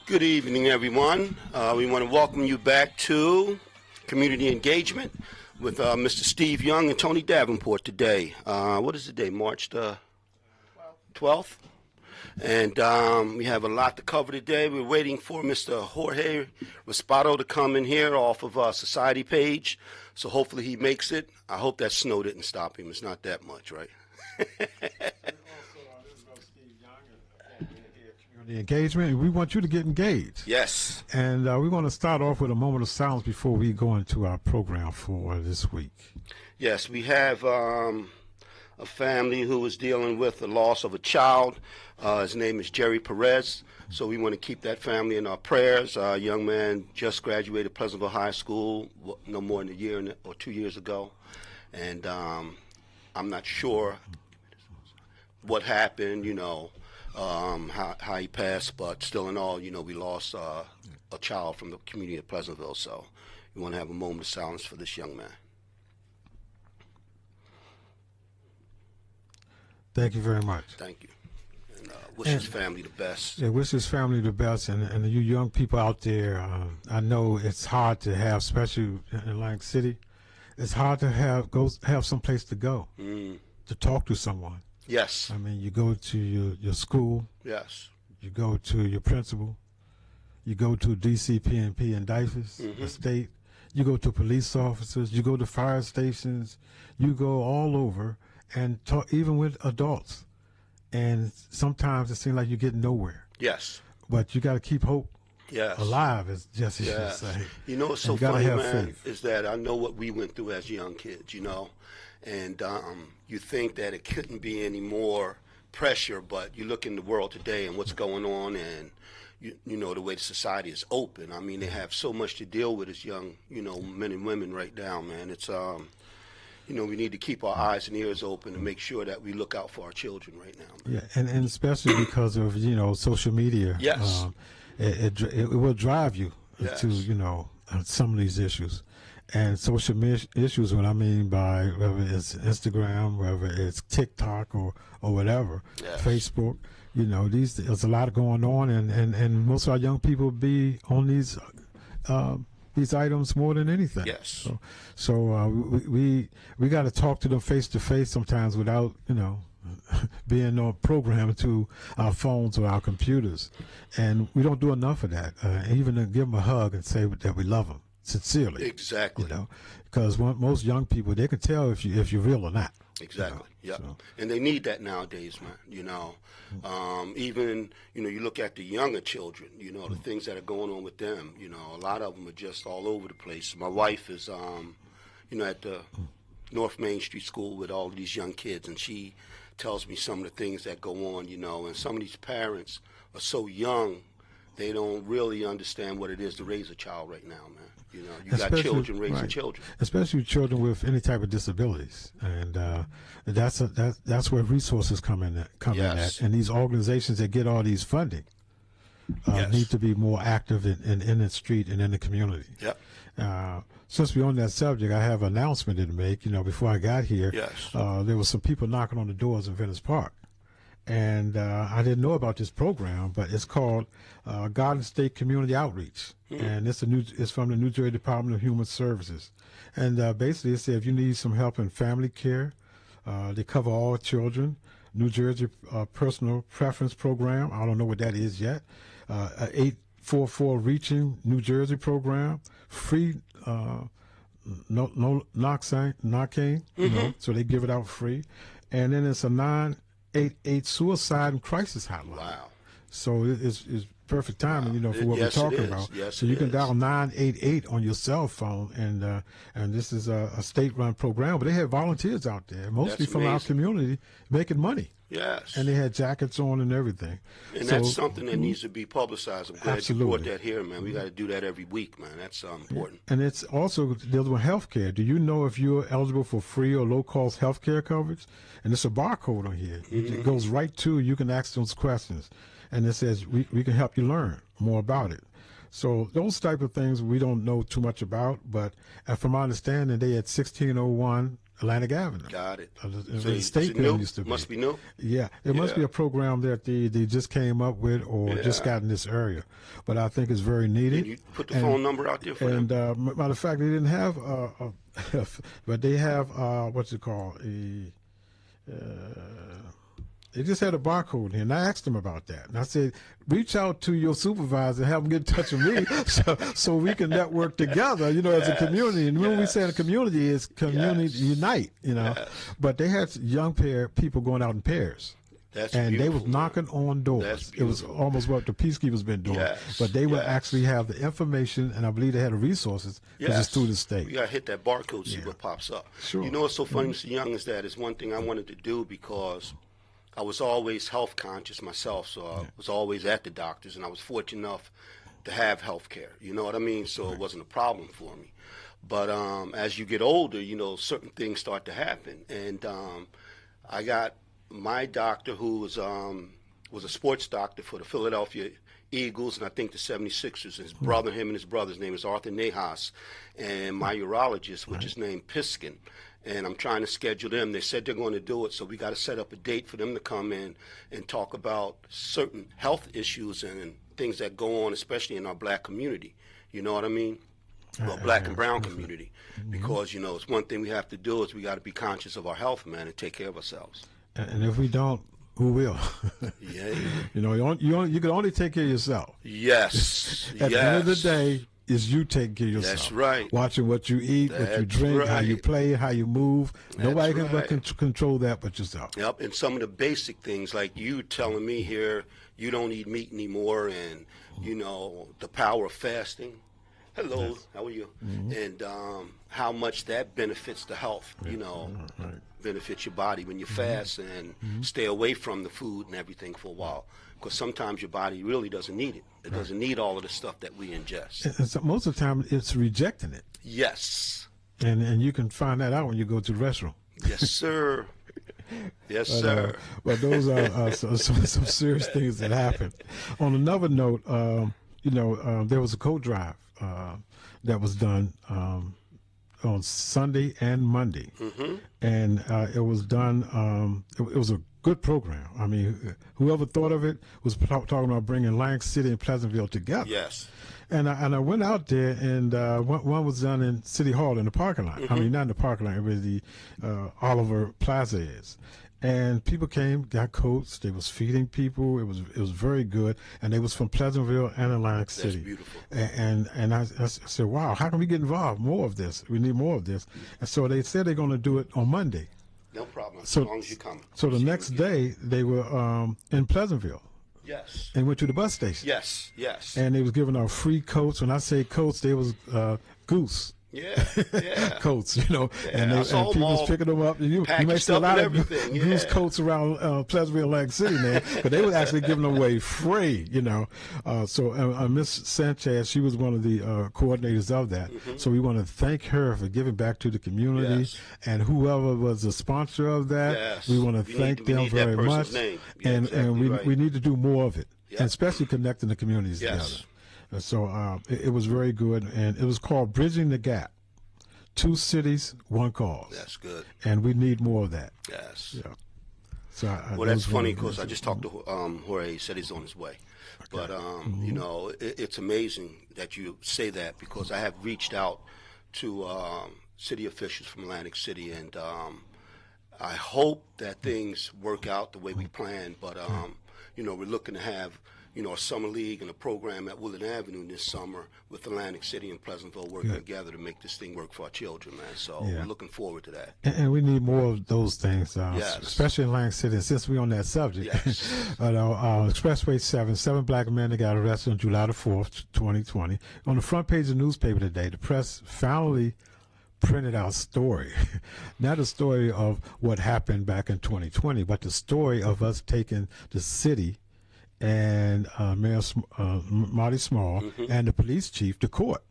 Good evening, everyone. We want to welcome you back to Community Engagement with Mr. Steve Young and Tony Davenport today. What is the day? March the 12th? And we have a lot to cover today. We're waiting for Mr. Jorge Raspado to come in here off of our society page. So hopefully he makes it. I hope that snow didn't stop him. It's not that much, right? The engagement, we want you to get engaged. Yes. And we want to start off with a moment of silence before we go into our program for this week. Yes, we have a family who is dealing with the loss of a child. His name is Jerry Perez. So we want to keep that family in our prayers. A young man just graduated Pleasantville High School no more than a year or 2 years ago. And I'm not sure what happened, how he passed, but still in all, we lost a child from the community of Pleasantville, so we want to have a moment of silence for this young man. Thank you very much. Tk you. And wish his family the best. Yeah, wish his family the best, and you young people out there, I know it's hard to have, especially in Atlantic City, it's hard to have some place to go, to talk to someone. Yes. I mean, you go to your school. Yes. You go to your principal. You go to DCPNP in Dyfus, the state. You go to police officers. You go to fire stations. You go all over and talk, even with adults. And sometimes it seems like you get nowhere. Yes. But you got to keep hope alive, as Jesse should say. What's so funny, man, is that I know what we went through as young kids, and you think that it couldn't be any more pressure, but you look in the world today and what's going on, and the way the society is open. I mean, they have so much to deal with as young, men and women right now, man. It's we need to keep our eyes and ears open and make sure that we look out for our children right now, man. Yeah, and especially because of social media. Yes. It will drive you to some of these issues. And social issues, what I mean by whether it's Instagram, whether it's TikTok or whatever, Facebook, there's a lot going on, and most of our young people be on these items more than anything. Yes. So we got to talk to them face to face sometimes without being programmed to our phones or our computers, and we don't do enough of that. Even to give them a hug and say that we love them. Sincerely, exactly. Because most young people, they can tell if you're real or not. Exactly. Yeah. So. And they need that nowadays, man. Even you look at the younger children. The things that are going on with them. A lot of them are just all over the place. My wife is, at the North Main Street School with all these young kids, and she tells me some of the things that go on. And some of these parents are so young, they don't really understand what it is to raise a child right now, man. You got children raising children, especially children with any type of disabilities, and that's where resources come in at. And these organizations that get all these funding need to be more active in the street and in the community. Yep. Since we're on that subject, I have an announcement to make. Before I got here, there was some people knocking on the doors in Venice Park. And I didn't know about this program, but it's called Garden State Community Outreach, and it's from the New Jersey Department of Human Services. And basically, it says if you need some help in family care, they cover all children. New Jersey Personal Preference Program. I don't know what that is yet. 844 Reaching New Jersey program. Free no Narcan, so they give it out free. And then it's a 988 suicide and crisis hotline. Wow. So it's perfect timing, for what we're talking about. Yes, so you can dial 988 on your cell phone, and this is a state-run program, but they have volunteers out there, mostly from our community, making money. Yes. And they had jackets on and everything. And that's something that needs to be publicized. I'm glad you brought that here, man. We got to do that every week, man. That's important. And it's also dealing with health care. Do you know if you're eligible for free or low-cost health care coverage? And it's a barcode on here. It goes right to, you can ask those questions. And it says, we can help you learn more about it. So those type of things we don't know too much about, but from my understanding, they at 1601 Atlantic Avenue. Got it. So the state building used to be. Must be new. Yeah, it must be a program that they just came up with or just got in this area. But I think it's very needed. Can you put the phone number out there for them? And matter of fact, they didn't have, but they have what's it called? They just had a barcode here, and I asked them about that. And I said, reach out to your supervisor and have them get in touch with me so we can network together, you know, as a community. And when we say a community, it's community unite, you know. But they had young people going out in pairs. And they was knocking on doors. It was almost what the peacekeepers been doing. But they would actually have the information, and I believe they had the resources because it's through the state. You got to hit that barcode, see what pops up. Sure. You know what's so funny, Mr. Young, is that it's one thing I wanted to do because I was always health conscious myself, so I was always at the doctors, and I was fortunate enough to have health care. You know what I mean? So it wasn't a problem for me. But as you get older, you know, certain things start to happen. And I got my doctor, who was a sports doctor for the Philadelphia Eagles and I think the 76ers. His brother, him and his brother's name is Arthur Nahas, and my urologist, which is named Piskin. And I'm trying to schedule them. They said they're going to do it, so we got to set up a date for them to come in and talk about certain health issues and things that go on, especially in our black community. You know what I mean? Well, black and brown community. Because, you know, it's one thing we have to do is we got to be conscious of our health, man, and take care of ourselves. And if we don't, who will? You know, you can only take care of yourself. Yes. At the end of the day, is you taking care of yourself. That's right. Watching what you eat, what you drink, how you play, how you move. Nobody can control that but yourself. Yep, and some of the basic things like you telling me here you don't eat meat anymore, and, you know, the power of fasting. Hello, how are you? And how much that benefits the health, you know, benefits your body when you fast and stay away from the food and everything for a while. Because sometimes your body really doesn't need it. It doesn't need all of the stuff that we ingest. And so most of the time, it's rejecting it. Yes. And you can find that out when you go to the restroom. Yes, sir. Yes, sir. But those are some serious things that happen. On another note, you know, there was a coat drive that was done on Sunday and Monday. And it was done, it was a good program. I mean, whoever thought of it was talking about bringing Atlantic City and Pleasantville together. Yes. And I went out there, and one was done in City Hall in the parking lot. I mean, not in the parking lot, it was the Oliver Plaza is. And people came, got coats. They was feeding people. It was very good, and they was from Pleasantville and Atlantic City. That's beautiful. And I said, wow, how can we get involved? More of this. We need more of this. And so they said they're going to do it on Monday. No problem. As long as you come. So the next day they were in Pleasantville. Yes. And went to the bus station. Yes. Yes. And they was giving out free coats. When I say coats, they was goose. Yeah. Coats, you know, and people was picking them up. And you may see a lot of goose coats around Pleasantville, Atlantic City now, but they were actually giving them away free, you know. So Miss Sanchez, she was one of the coordinators of that. So we want to thank her for giving back to the community, and whoever was the sponsor of that, we want to thank them very much. We need to do more of it, and especially connecting the communities together. So it was very good, and it was called Bridging the Gap. 2 cities, 1 cause. That's good. And we need more of that. Yes. Yeah. So well, that's funny because I just talked to Jorge. He said he's on his way. Okay. But, you know, it's amazing that you say that because I have reached out to city officials from Atlantic City, and I hope that things work out the way we planned. But, you know, we're looking to have, you know, a summer league and a program at Woodland Avenue this summer with Atlantic City and Pleasantville working together to make this thing work for our children, man. So we're looking forward to that. And we need more of those things, especially in Atlantic City. Since we're on that subject, Expressway 7 black men that got arrested on July the 4th, 2020. On the front page of the newspaper today, the press finally printed out story, not a story of what happened back in 2020, but the story of us taking the city and Mayor Marty Small and the police chief to court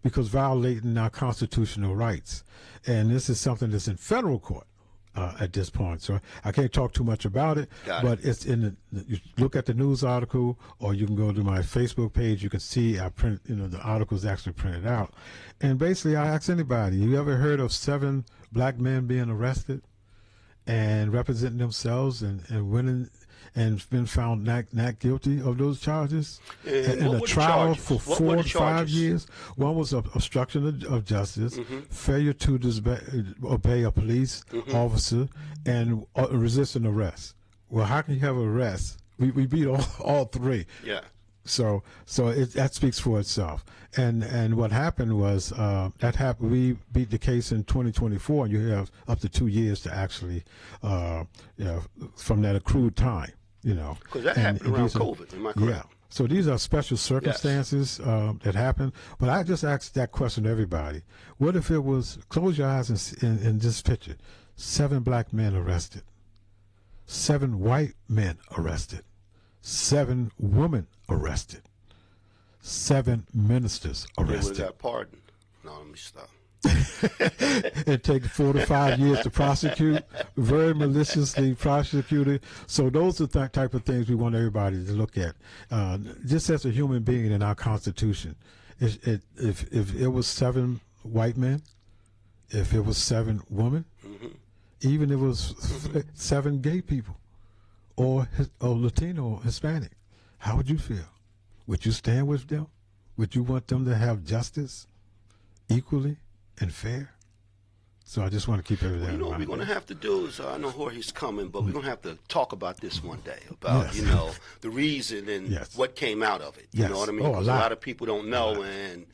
because violating our constitutional rights. And this is something that's in federal court. at this point. So I can't talk too much about it, but it's in you look at the news article, or you can go to my Facebook page. You can see I print, the article's actually printed out. And basically I ask anybody, you ever heard of 7 black men being arrested and representing themselves and winning and been found not guilty of those charges in a trial for 4 to 5 years? One was obstruction of justice, failure to obey a police officer, and resisting arrest. Well, how can you have arrest? We beat all 3. Yeah. So that speaks for itself. And what happened was we beat the case in 2024, and you have up to 2 years to actually from that accrued time. Because that happened around COVID, am I correct? Yeah. So these are special circumstances that happen. But I just asked that question to everybody. What if it was, close your eyes and just picture, 7 black men arrested, 7 white men arrested, 7 women arrested, 7 ministers arrested. They got pardoned. No, let me stop. It takes 4 to 5 years to prosecute, very maliciously prosecuted. So those are the type of things we want everybody to look at. Just as a human being in our Constitution, if it was 7 white men, if it was 7 women, even if it was 7 gay people, or Latino or Hispanic, how would you feel? Would you stand with them? Would you want them to have justice equally and fair? So I just want to keep everything in mind. What we're going to have to do is, I know Jorge's coming, but we're going to have to talk about this one day, about, the reason and what came out of it. You know what I mean? Because a lot of people don't know, and,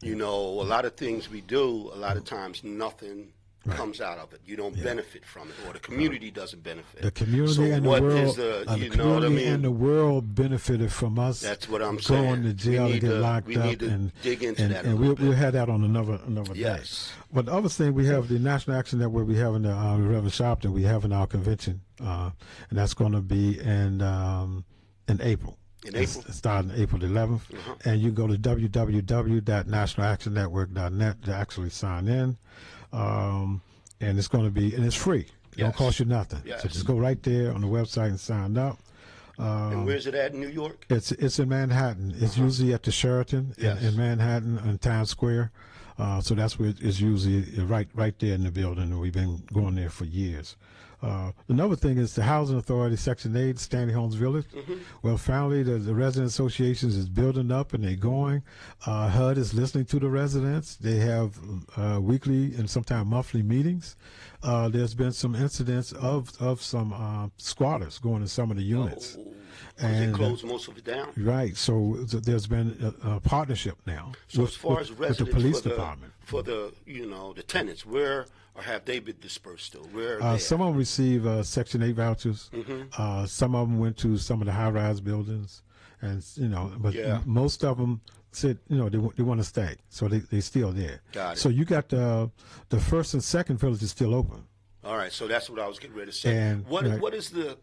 a lot of things we do, a lot of times nothing comes out of it. You don't benefit from it, or the community doesn't benefit. The community and the world, and the world benefited from us. That's what I'm saying. Going to jail and get locked up. We need to dig into that. And we'll have that on another day. But the other thing, we have the National Action Network. We have in the Reverend Sharpton. We have in our convention, and that's going to be in April. It's starting April 11th. And you go to www.nationalactionnetwork.net to actually sign in. And it's going to be, and it's free. It don't cost you nothing. So just go right there on the website and sign up. And where's it at in New York? It's in Manhattan. It's usually at the Sheraton in Manhattan in Times Square. So that's where it's usually right there in the building. And we've been going there for years. Another thing is the Housing Authority, Section 8, Stanley Holmes Village. Well, finally, the resident associations is building up and they're going. HUD is listening to the residents. They have weekly and sometimes monthly meetings. There's been some incidents of some squatters going in some of the units. And they closed most of it down. Right. So there's been a partnership now. So as far as residents with the police department. For the the tenants, where or have they been dispersed still? Where some of them receive Section 8 vouchers. Some of them went to some of the high-rise buildings, and but most of them said they want to stay, so they're still there. Got it. So you got the first and second village is still open. All right, so that's what I was getting ready to say. And what is the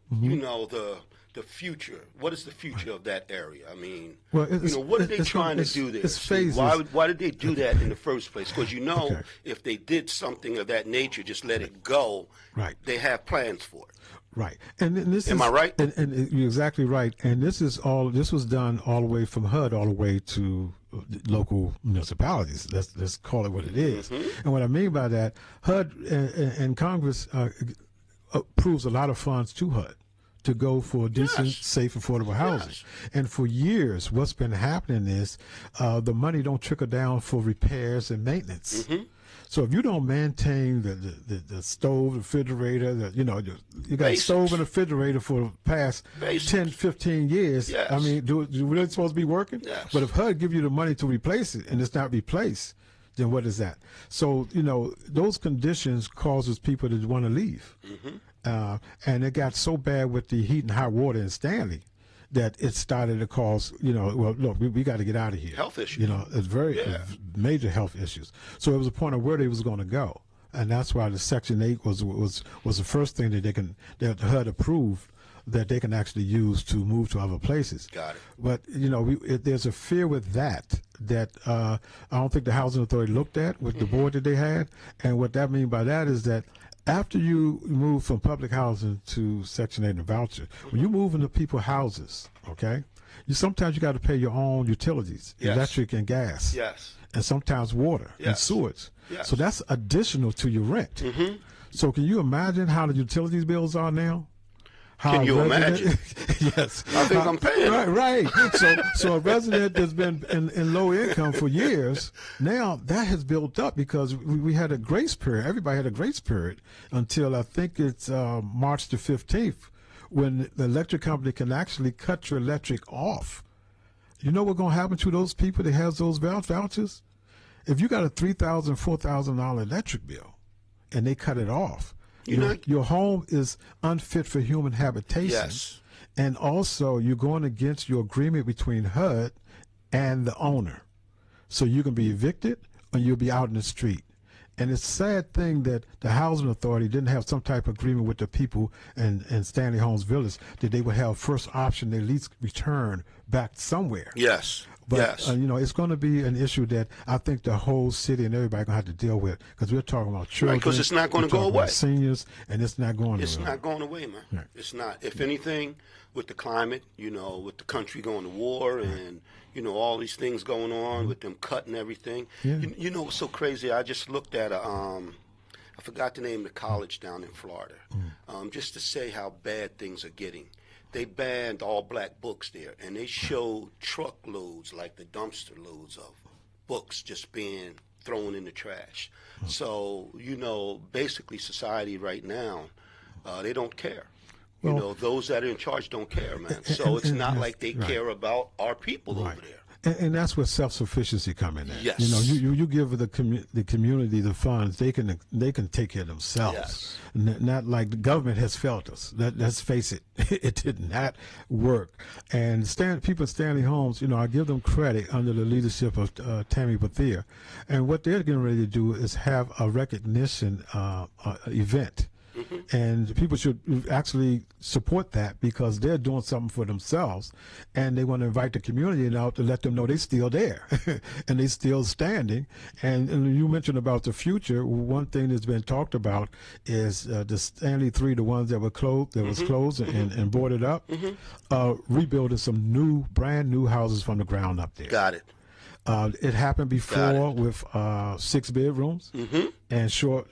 the future? What is the future of that area? I mean, what are they trying to do there? Why did they do that in the first place? Because if they did something of that nature, just let it go. Right. They have plans for it. Right. And this Am I right? And you're exactly right. And this was done all the way from HUD all the way to local municipalities. Let's call it what it is. And what I mean by that, HUD and Congress approves a lot of funds to HUD to go for decent, safe, affordable housing. And for years, what's been happening is the money don't trickle down for repairs and maintenance. So if you don't maintain the stove, the refrigerator, you got a stove and a refrigerator for the past 10, 15 years, I mean, do you really supposed to be working? But if HUD give you the money to replace it and it's not replaced, then what is that? So, those conditions causes people to want to leave. And it got so bad with the heat and hot water in Stanley that it started to cause, well, look, we got to get out of here. Health issues. It's very major health issues. So it was a point of where they was going to go. And that's why the Section 8 was the first thing that HUD approved that they can actually use to move to other places. Got it. But, there's a fear with that I don't think the Housing Authority looked at with the board that they had. And what that means by that is that after you move from public housing to Section 8 and voucher, when you move into people's houses, okay, sometimes you got to pay your own utilities, electric and gas, and sometimes water and sewage. So that's additional to your rent. So can you imagine how the utilities bills are now? Can you imagine? Yes. I think I'm paying. Right. So a resident that's been in low income for years, now that has built up because we had a grace period. Everybody had a grace period until I think it's March the 15th when the electric company can actually cut your electric off. You know what's going to happen to those people that has those vouchers? If you got a $3,000, $4,000 electric bill and they cut it off, your home is unfit for human habitation. Yes. And also you're going against your agreement between HUD and the owner. So you can be evicted or you'll be out in the street. And it's a sad thing that the housing authority didn't have some type of agreement with the people in Stanley Homes Village that they would have first option to at least return back somewhere. Yes. But, it's going to be an issue that I think the whole city and everybody going to have to deal with because we're talking about children. Because it's not going to go away. Seniors, and it's not going away. It's not going away, man. Right. It's not. If anything, with the climate, with the country going to war and, all these things going on with them cutting everything. Yeah. You know what's so crazy? I just looked at I forgot the name of the college down in Florida, just to say how bad things are getting. They banned all black books there, and they showed truckloads, like the dumpster loads of books just being thrown in the trash. So, basically society right now, they don't care. Well, those that are in charge don't care, man. So it's not like they care about our people over there. And that's where self-sufficiency come in. Yes. You give the community the funds, they can take care of themselves. Yes. Not like the government has failed us. Let's face it, it did not work. And people at Stanley Homes, I give them credit under the leadership of Tammy Bethia. And what they're getting ready to do is have a recognition event. And people should actually support that because they're doing something for themselves, and they want to invite the community out to let them know they're still there and they're still standing. And you mentioned about the future. One thing that's been talked about is the Stanley 3, the ones that were closed, and boarded up, rebuilding some brand new houses from the ground up there. Got it. It happened before with 6 bedrooms and Shore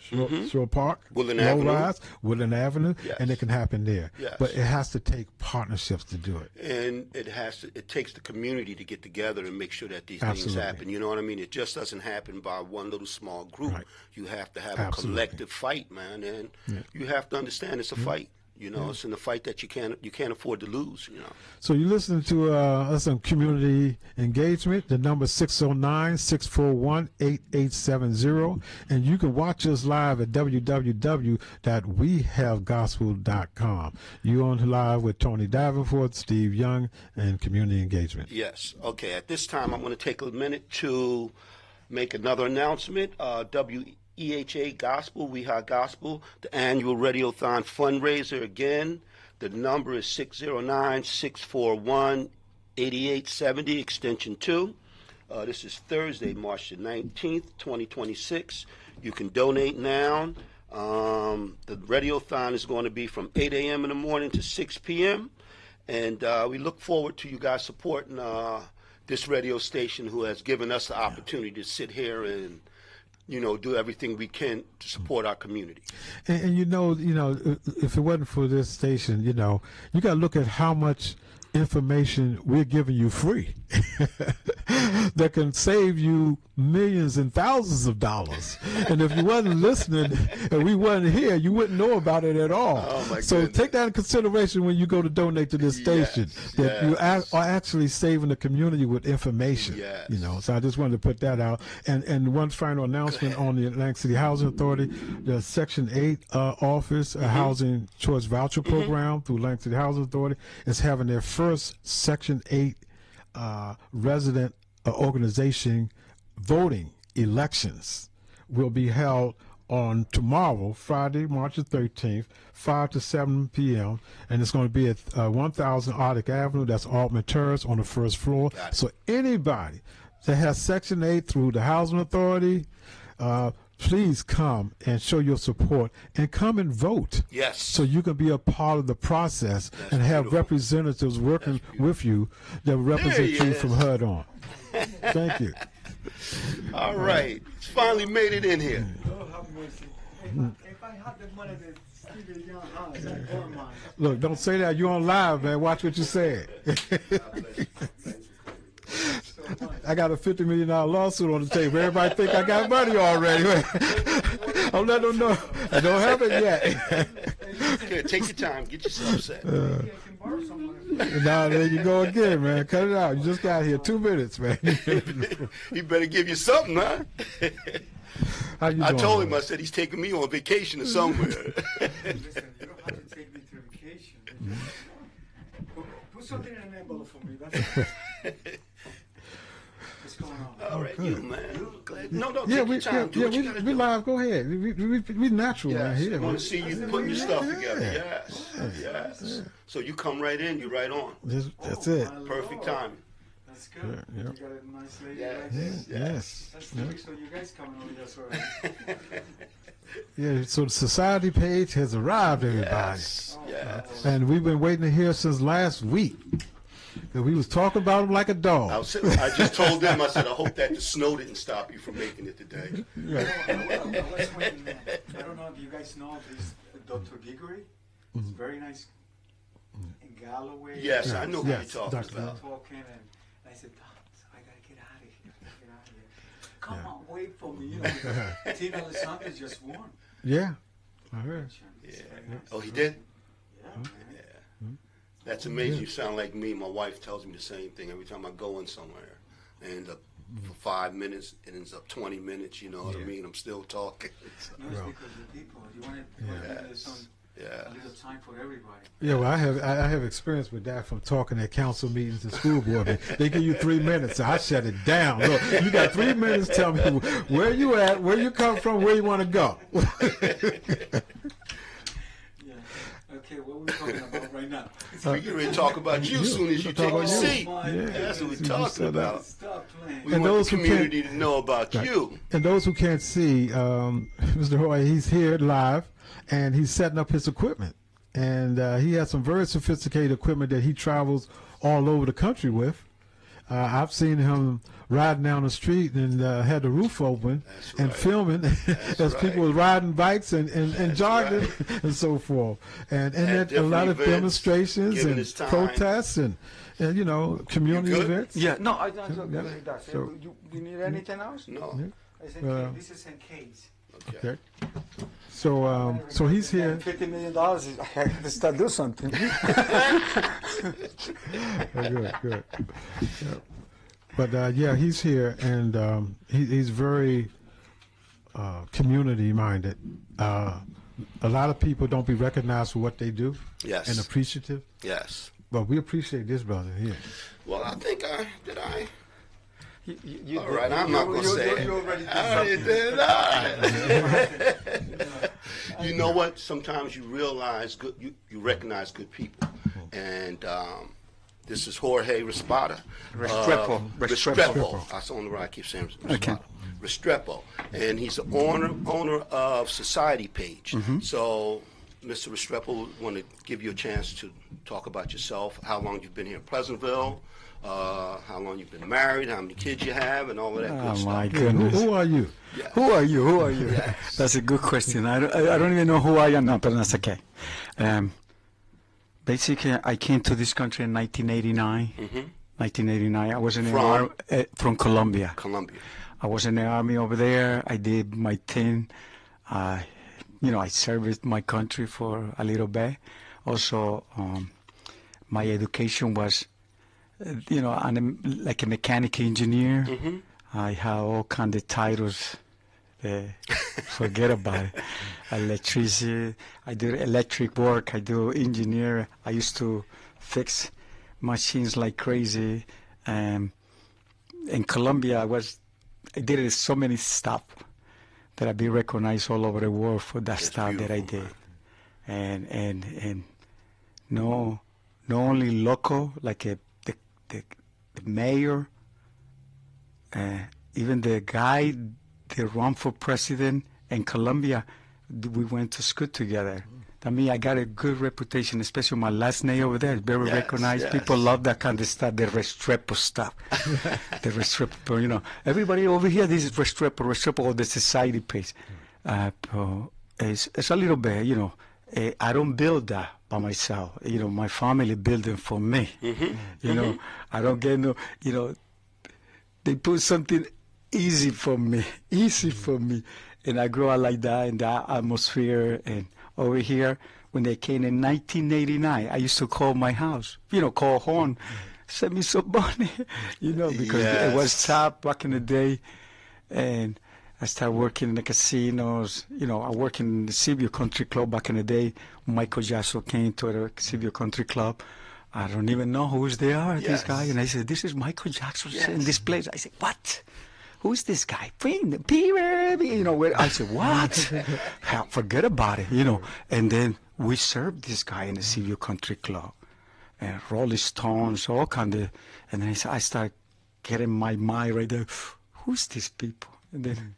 Park, Woodland Avenue, yes. And it can happen there. Yes. But it has to take partnerships to do it. And it takes the community to get together and make sure that these things happen. You know what I mean? It just doesn't happen by one little small group. Right. You have to have a collective fight, man, and you have to understand it's a fight. It's in a fight that you can't afford to lose. So you're listening to us on community engagement. The number is 609-641-8870, and you can watch us live at www.wehavegospel.com. You're on live with Tony Davenport, Steve Young, and community engagement. Yes. Okay. At this time, I'm going to take a minute to make another announcement. WEHA Gospel, WEHA Gospel, the annual Radiothon fundraiser. Again, the number is 609-641-8870, extension 2. This is Thursday, March the 19th, 2026. You can donate now. The Radiothon is going to be from 8 a.m. in the morning to 6 p.m. And we look forward to you guys supporting this radio station who has given us the opportunity to sit here and do everything we can to support our community. And if it wasn't for this station, you got to look at how much information we're giving you free that can save you millions and thousands of dollars. And if you wasn't listening and we wasn't here, you wouldn't know about it at all. So take that in consideration when you go to donate to this station, that you are actually saving the community with information. So I just wanted to put that out. And one final announcement on the Atlantic City Housing Authority, the Section 8 office, a housing choice voucher program through Atlantic City Housing Authority, is having their first Section 8 resident organization voting elections will be held on tomorrow, Friday, March the 13th, 5 to 7 p.m., and it's going to be at 1000 Arctic Avenue. That's Altman Terrace on the first floor. So anybody that has Section 8 through the Housing Authority, please come and show your support and come and vote. Yes. So you can be a part of the process. That's and have beautiful. representatives working with you that represent you from HUD on. Thank you. All right. It's finally made it in here. Oh, have mercy. If I had the money to steal a young house, I'd burn mine. Look, don't say that. You're on live, man. Watch what you said. I got a $50 million lawsuit on the table. Everybody think I got money already. I'll let them know. I don't have it yet. Okay, take your time. Get yourself set. Now, there you go again, man. Cut it out. You just got here 2 minutes, man. He better give you something, huh? How you I doing, told him, man? I said he's taking me on vacation or somewhere. Listen, you don't have to take me to vacation. Put something in an envelope for me. That's all. What's going on? All right, good. you, man. Glad. No, take Yeah, your time. Do what you gotta we do. live. Go ahead. We natural right Yes, here. I want Man. to see you putting your stuff together. Yes. So you come right in, you're right on. That's it. My Perfect Lord. timing. That's good. Yeah. You got a nice lady Yes. right there. Yes. That's 2 weeks, so you guys coming on this already. Yeah. So the society page has arrived, everybody. Yes. Yes. And we've been waiting to hear since last week. Cause we was talking about him like a dog. I just told them, I said, I hope that the snow didn't stop you from making it today. I was waiting, I don't know if you guys know this Dr. Gigory. It's very nice in Galloway. Yes, I know who Yes, you're talking Dr. about. Talking, and I said, I gotta get out of here. Get out of here. Come on, wait for me. You know, Tina Alessandra just won. Yeah. I heard. Yeah. Oh, he did? Yeah, man. That's amazing. You sound like me. My wife tells me the same thing every time I go in somewhere. I end up for 5 minutes, it ends up 20 minutes, you know what I mean? I'm still talking. No, it's because the people. You want to give some a little time for everybody. Yeah, well, I have experience with that from talking at council meetings and school board meetings. They give you 3 minutes, so I shut it down. Look, you got 3 minutes. Tell me where you at, where you come from, where you want to go. Okay, what are we talking about right now? We get ready to talk about you as soon as you take your seat. Yeah. That's what we're talking about. Stop playing. We And want those the who community to know about you. And those who can't see, Mr. Hoy, he's here live, and he's setting up his equipment. And he has some very sophisticated equipment that he travels all over the country with. I've seen him riding down the street and had the roof open and filming as people were riding bikes and jogging and so forth. And At a lot of different events, demonstrations giving and his time. protests and you know, community good? events. Yeah, no, I don't Yeah. like that. So- You need anything else? No. I said, this is in case. Okay. Okay. So he's here. $50 million, I have to start doing something. Good. Yeah. But yeah, he's here, and he's very community minded. A lot of people don't be recognized for what they do. Yes. And appreciative. Yes. But we appreciate this brother here. Well, I think did. You All right, I'm not going to say you it. already did I something. did. You know what? Sometimes you realize you recognize good people. And this is Jorge Restrepo. Restrepo. That's on the right. I keep saying Restrepo. Okay. Restrepo. And he's the owner of Society Page. So, Mr. Restrepo, want to give you a chance to talk about yourself, how long you've been here in Pleasantville, how long you've been married, how many kids you have, and all of that good Oh stuff. my Yeah, goodness. who are you? Yes. Who are you? Who are you? Yes. That's a good question. I don't even know who I am now, but that's okay. Basically, I came to this country in 1989. 1989. I was in the army from Colombia. Colombia. I was in the army over there. I did my thing. I served my country for a little bit. Also, my education was, I'm like a mechanic engineer. I have all kind of titles. Forget about it. Electricity. I do electric work. I do engineer. I used to fix machines like crazy. In Colombia, I did so many stuff that I've been recognized all over the world for that stuff that I did. And no only local, like the mayor, even the guy, did run for president in Colombia. We went to school together. I mean, I got a good reputation, especially my last name over there. It's very recognized. Yes. People love that kind of stuff, the Restrepo stuff. The Restrepo, you know. Everybody over here, this is Restrepo, or the society page. It's a little bit, you know. I don't build that by myself. You know, my family build it for me. You know, I don't get no, you know, they put something easy for me, and I grew up like that in that atmosphere. And over here, when they came in 1989, I used to call my house, you know, call horn, send me some money, you know, because it was tough back in the day. And I started working in the casinos. You know, I worked in the Seaview Country Club back in the day. Michael Jackson came to the Seaview Country Club. I don't even know who they are, this guy. And I said, this is Michael Jackson in this place. I said, what? Who's this guy? Peter, you know, I said, what? Forget about it, you know. And then we served this guy in the Seaview Country Club. And Rolling Stones, all kind of. And then I started getting my mind right there. Who's these people? And then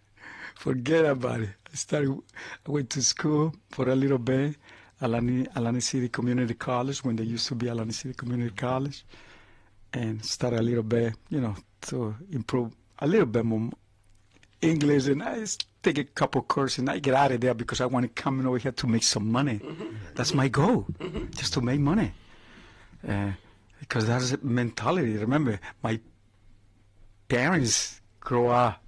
forget about it. I went to school for a little bit, Alani City Community College, when they used to be Alani City Community College, and started a little bit, you know, to improve a little bit more English. And I take a couple courses and I get out of there because I want to come over here to make some money. That's my goal, just to make money. Because that's a mentality. Remember, my parents grow up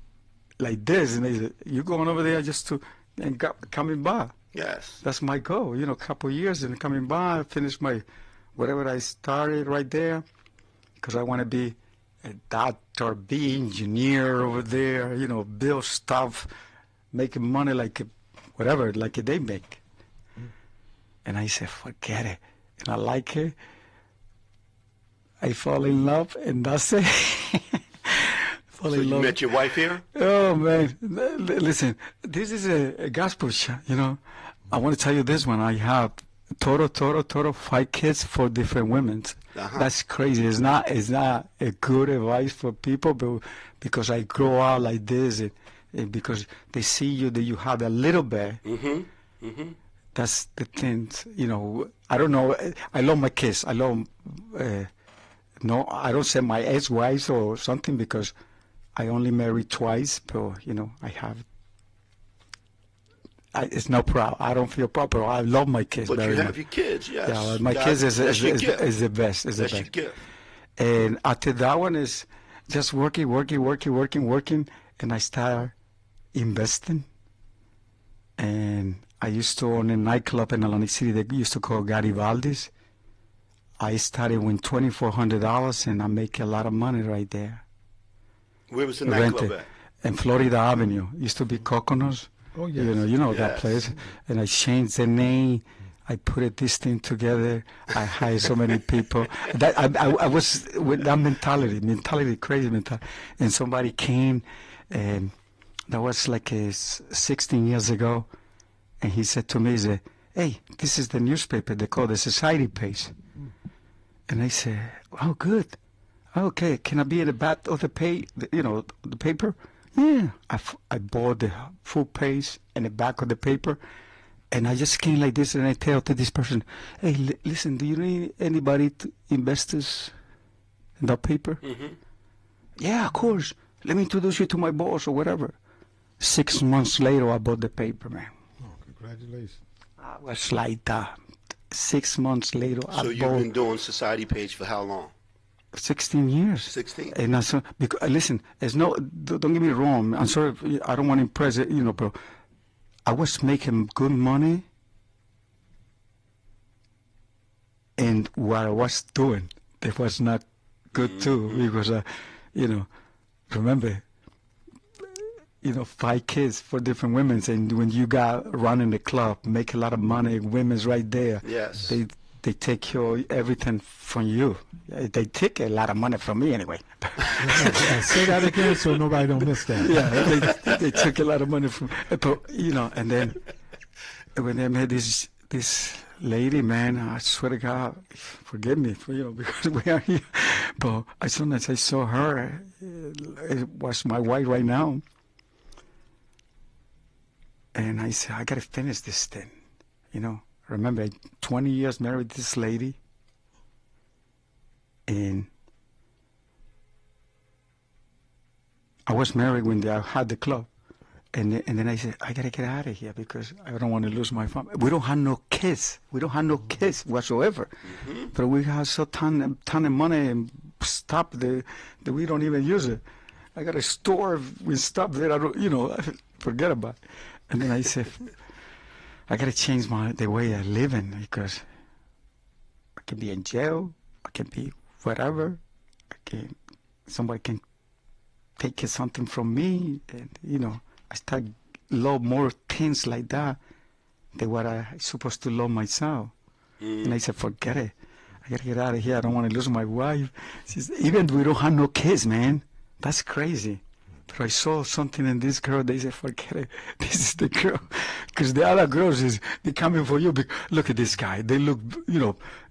like this, and they said, "You going over there just to and coming by?" Yes, that's my goal. You know, a couple of years and coming by, finish my whatever I started right there, because I want to be a doctor, be engineer over there. You know, build stuff, making money like whatever, like they make. And I said, forget it. And I like it. I fall in love, and that's it. So you met your wife here? Oh, man. Listen, this is a gospel show, you know. I want to tell you this one. I have total 5 kids for different women. That's crazy. It's not a good advice for people, but because I grow up like this, and because they see you that you have a little bit. That's the thing, you know. I don't know. I love my kids. I love, no, I don't say my ex-wives or something because I only married twice, but, you know, it's no problem. I don't feel proper. I love my kids. But very you have much. your kids, yes. Yeah, my kids is the best. Is the best. Your gift. And after that one is just working, and I start investing. And I used to own a nightclub in Atlantic City that used to call Garibaldi's. I started with $2,400, and I make a lot of money right there. Where was the nightclub at? In Florida Avenue. Used to be Coconuts. Oh, yes. You know that place. And I changed the name. I put this thing together. I hired so many people. That I was with that mentality, crazy mentality. And somebody came, and that was like 16 years ago. And he said to me, he said, "Hey, this is the newspaper. They call the Society page." And I said, "Oh, good. Okay, can I be in the back of the the paper?" Yeah. I bought the full page and the back of the paper, and I just came like this, and I tell to this person, "Hey, listen, do you need anybody to investors in that paper?" "Yeah, of course. Let me introduce you to my boss or whatever." 6 months later, I bought the paper, man. Oh, congratulations. I was like that. 6 months later, So you've been doing Society page for how long? 16 years. 16? And I said, because, listen, don't get me wrong. I'm sorry, I don't want to impress it, you know, but I was making good money, and what I was doing, it was not good too, because, you know, remember, 5 kids for different women, and when you got running the club, make a lot of money, women's right there. Yes. They take everything from you. They take a lot of money from me anyway. Say that again so nobody don't miss that. Yeah, they took a lot of money from, and then when they met this lady, man, I swear to God, forgive me, because we are here. But as soon as I saw her, it was my wife right now. And I said, I got to finish this thing. Remember, 20 years married this lady. And I was married when I had the club. And then I said, I got to get out of here because I don't want to lose my family. We don't have no kids. We don't have no kids whatsoever. Mm-hmm. But we have so ton of money and stuff that we don't even use it. I got a store with stuff that I don't, forget about. And then I said, I got to change the way I live in because I can be in jail. I can be whatever. Somebody can take something from me. And, I start love more things like that than what I'm supposed to love myself. Mm. And I said, forget it. I got to get out of here. I don't want to lose my wife. She said, even we don't have no kids, man. That's crazy. But I saw something in this girl. They said, forget it. This is the girl. Because the other girls, they're coming for you. Look at this guy. They look,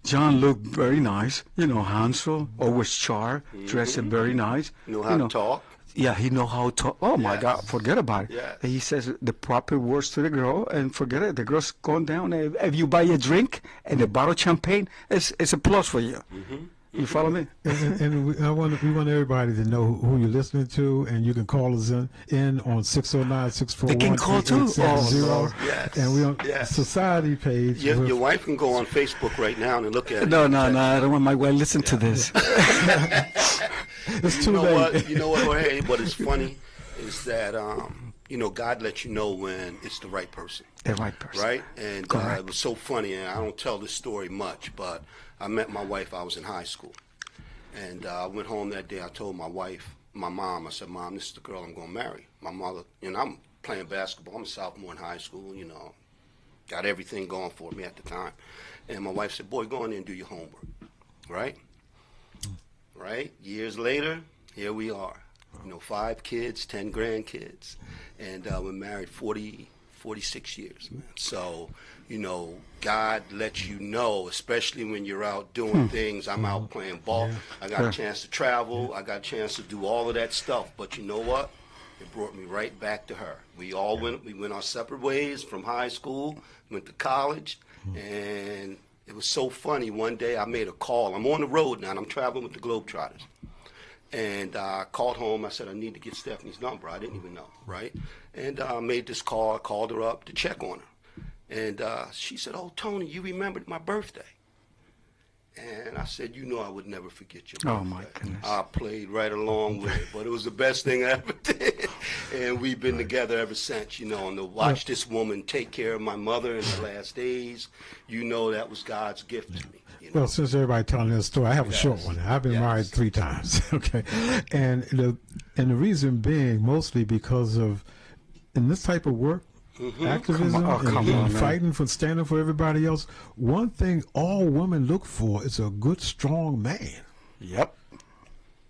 John looked very nice. Handsome, always sharp, dressed very nice. Know how to talk. Yeah, he know how to. Oh my God, forget about it. Yes. He says the proper words to the girl, and forget it. The girl's going down. If you buy a drink and a bottle of champagne, it's a plus for you. Mm-hmm. You follow me? And we want everybody to know who you're listening to, and you can call us in on 609-641-8870. They can call too. Yes. And we're on Society page. Your wife can go on Facebook right now and look at it. No, I don't want my wife to listen to this. It's too late. You know what, Jorge? What is funny is that God lets you know when it's the right person. The right person. Right? And it was so funny, and I don't tell this story much, but I met my wife. I was in high school. And I went home that day. I told my mom, I said, Mom, this is the girl I'm going to marry. My mother, I'm playing basketball. I'm a sophomore in high school, got everything going for me at the time. And my wife said, boy, go in there and do your homework. Right? Right? Years later, here we are. 5 kids, 10 grandkids. And we're married 46 years, man. So, God lets you know, especially when you're out doing things. I'm out playing ball. Yeah. I got a chance to travel. I got a chance to do all of that stuff. But you know what? It brought me right back to her. We went our separate ways from high school, went to college, and it was so funny. One day I made a call. I'm on the road now, and I'm traveling with the Globetrotters. And I called home. I said, I need to get Stephanie's number. I didn't even know, right? And I made this call. I called her up to check on her. And she said, oh, Tony, you remembered my birthday. And I said, I would never forget your birthday. Oh, my goodness. I played right along with it, but it was the best thing I ever did. And we've been together ever since, and to watch this woman take care of my mother in her last days, that was God's gift to me. Well, since everybody telling this story, I have a short one. I've been married 3 times, okay? And the reason being mostly because of, in this type of work, activism, and fighting for, standing for everybody else, one thing all women look for is a good, strong man. Yep.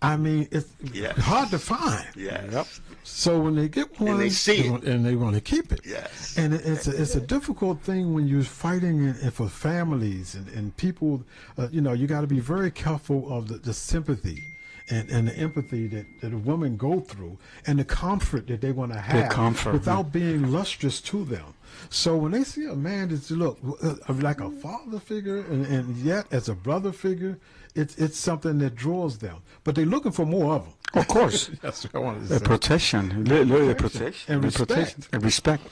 I mean, it's hard to find. Yes. Yep. So when they get one, and they see it, and they want to keep it. Yes. And it's a difficult thing when you're fighting for families and people. You got to be very careful of the sympathy and the empathy that a woman go through, and the comfort that they want to have without being lustrous to them. So when they see a man that's like a father figure and yet as a brother figure, it's something that draws them. But they're looking for more of them. Of course. That's what I wanted to say. Protection. Protection. And respect. And respect.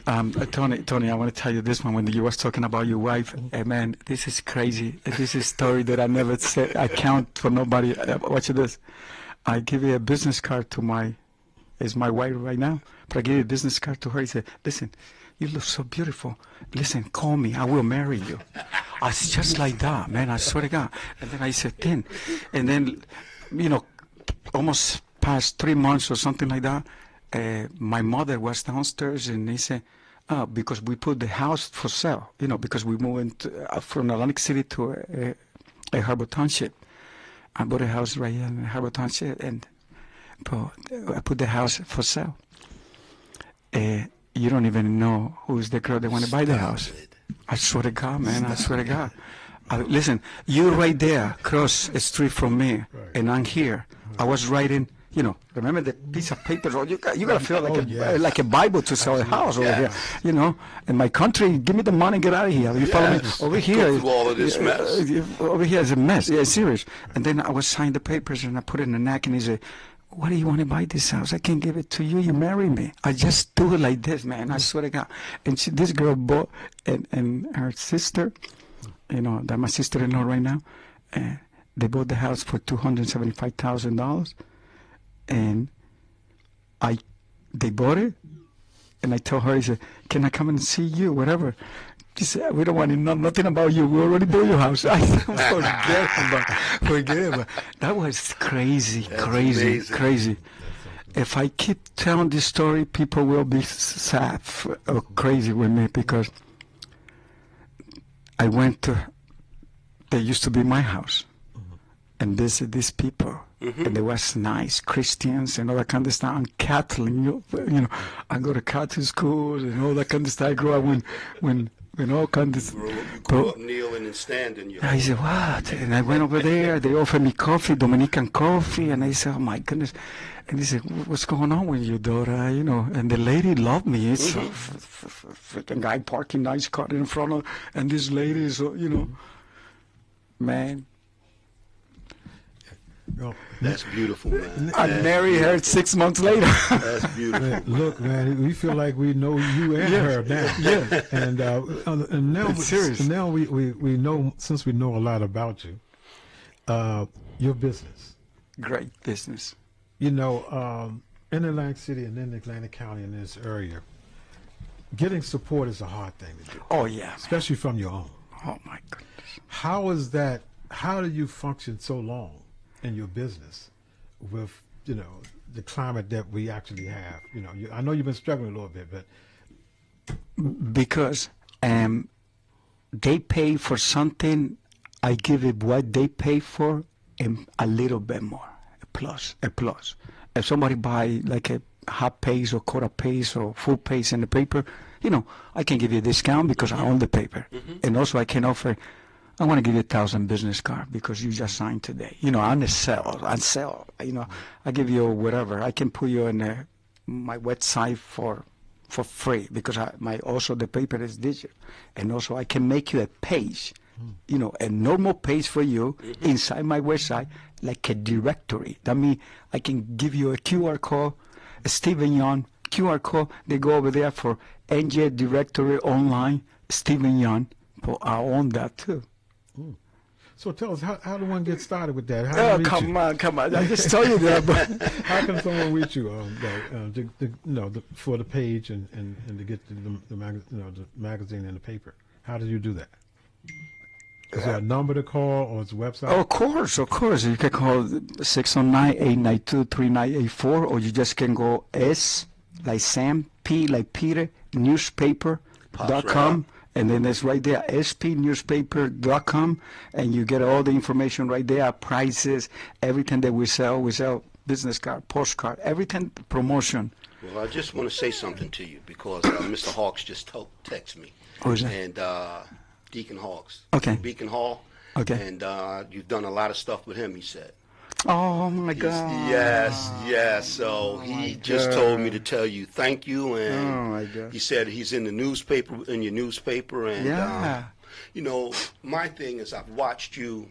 Tony, I want to tell you this one. When you was talking about your wife, man, this is crazy. This is a story that I never said. I count for nobody. Watch this. I give you a business card to my wife right now. But I gave you a business card to her. He said, listen, you look so beautiful. Listen, call me. I will marry you. I was just like that, man. I swear to God. And then I said, then. And then, almost past 3 months or something like that, my mother was downstairs and they said, because we put the house for sale, because we moved from Atlantic City to a Harbor Township. I bought a house right here in Harbor Township, and I put the house for sale. You don't even know who's the girl that want to buy the house. I swear to God, man, I swear to God. Listen, you right there, across the street from me, and I'm here. I was writing You know, remember the piece of paper? You got to feel like a Bible to sell a house over here. You know, in my country, give me the money, get out of here. You follow me? Over here, all of this mess. Over here is a mess. Yeah, serious. And then I was signing the papers, and I put it in the neck, and he said, "What do you want to buy this house? I can't give it to you. You marry me." I just do it like this, man. I swear to God. And this girl bought, and her sister, you know, that's my sister-in-law right now. They bought the house for $275,000. And they bought it, and I told her, I said, "Can I come and see you, whatever?" She said, "We don't want to know nothing about you. We already bought your house." I said, forget about it. That was crazy. Crazy. If I keep telling this story, people will be sad or crazy with me, because I went to, they used to be my house, and these people. And they was nice Christians and all that kind of stuff. I'm Catholic, you know. I go to Catholic schools and all that kind of stuff. I grew up when all kind of. You grew up kneeling and standing. I said, "What?" And I went over there. They offered me coffee, Dominican coffee, and I said, "Oh my goodness!" And they said, "What's going on with you, daughter?" You know. And the lady loved me. It's a freaking guy parking nice car in front of, and this lady is, you know, man. That's beautiful, man. I married her 6 months later. That's beautiful. Man, look, man, we feel like we know you and her now. Yeah. And now, serious. Now we know, since we know a lot about you, your business. Great business. You know, in Atlantic City and in Atlantic County in this area, getting support is a hard thing to do. Oh yeah. Especially from your own. Oh my goodness. How is that? How do you function so long in your business with, you know, the climate that we actually have? You know, I know you've been struggling a little bit, but because they pay for something, I give it what they pay for and a little bit more, a plus. If somebody buy like a half page or quarter page or full page in the paper, you know, I can give you a discount because I own the paper. And also I can offer, I want to give you 1,000 business card because you just signed today. You know, on sell. You know, I give you whatever. I can put you in my website for free because also the paper is digital, and also I can make you a page, you know, a normal page for you inside my website, like a directory. That means I can give you a QR code, a Stephen Young QR code. They go over there for NJ directory online, Stephen Young. Well, I own that too. So tell us, how do one get started with that? Come on! I just tell you that. But how can someone reach you? For the page and to get the magazine and the paper. How do you do that? Is there a number to call or it's a website? Oh, of course. You can call 609-892-3984, or you just can go S like Sam, P like Peter, newspaper.com. And then it's right there, spnewspaper.com, and you get all the information right there, prices, everything that we sell business card, postcard, everything, promotion. Well, I just want to say something to you because Mr. Hawks just texted me. Who is that? And Deacon Hawks. Okay. Beacon Hall. Okay. And you've done a lot of stuff with him, he said. Oh my God! Yes. So he just told me to tell you thank you, and he said he's in your newspaper, and you know, my thing is I've watched you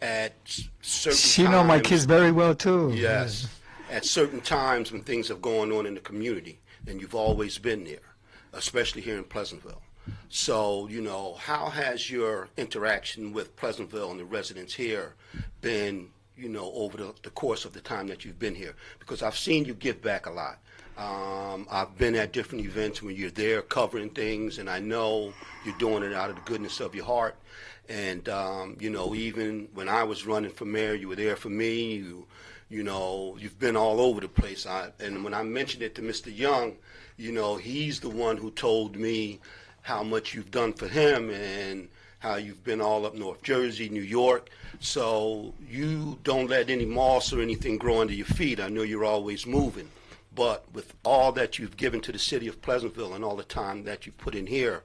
at certain times. She know my kids very well too. Yes, at certain times when things have gone on in the community, and you've always been there, especially here in Pleasantville. So, you know, how has your interaction with Pleasantville and the residents here been, you know, over the course of the time that you've been here? Because I've seen you give back a lot. I've been at different events when you're there covering things, and I know you're doing it out of the goodness of your heart. And, you know, even when I was running for mayor, you were there for me. You know, you've been all over the place. And when I mentioned it to Mr. Young, you know, he's the one who told me how much you've done for him and how you've been all up North Jersey, New York. So you don't let any moss or anything grow under your feet. I know you're always moving. But with all that you've given to the city of Pleasantville and all the time that you put in here,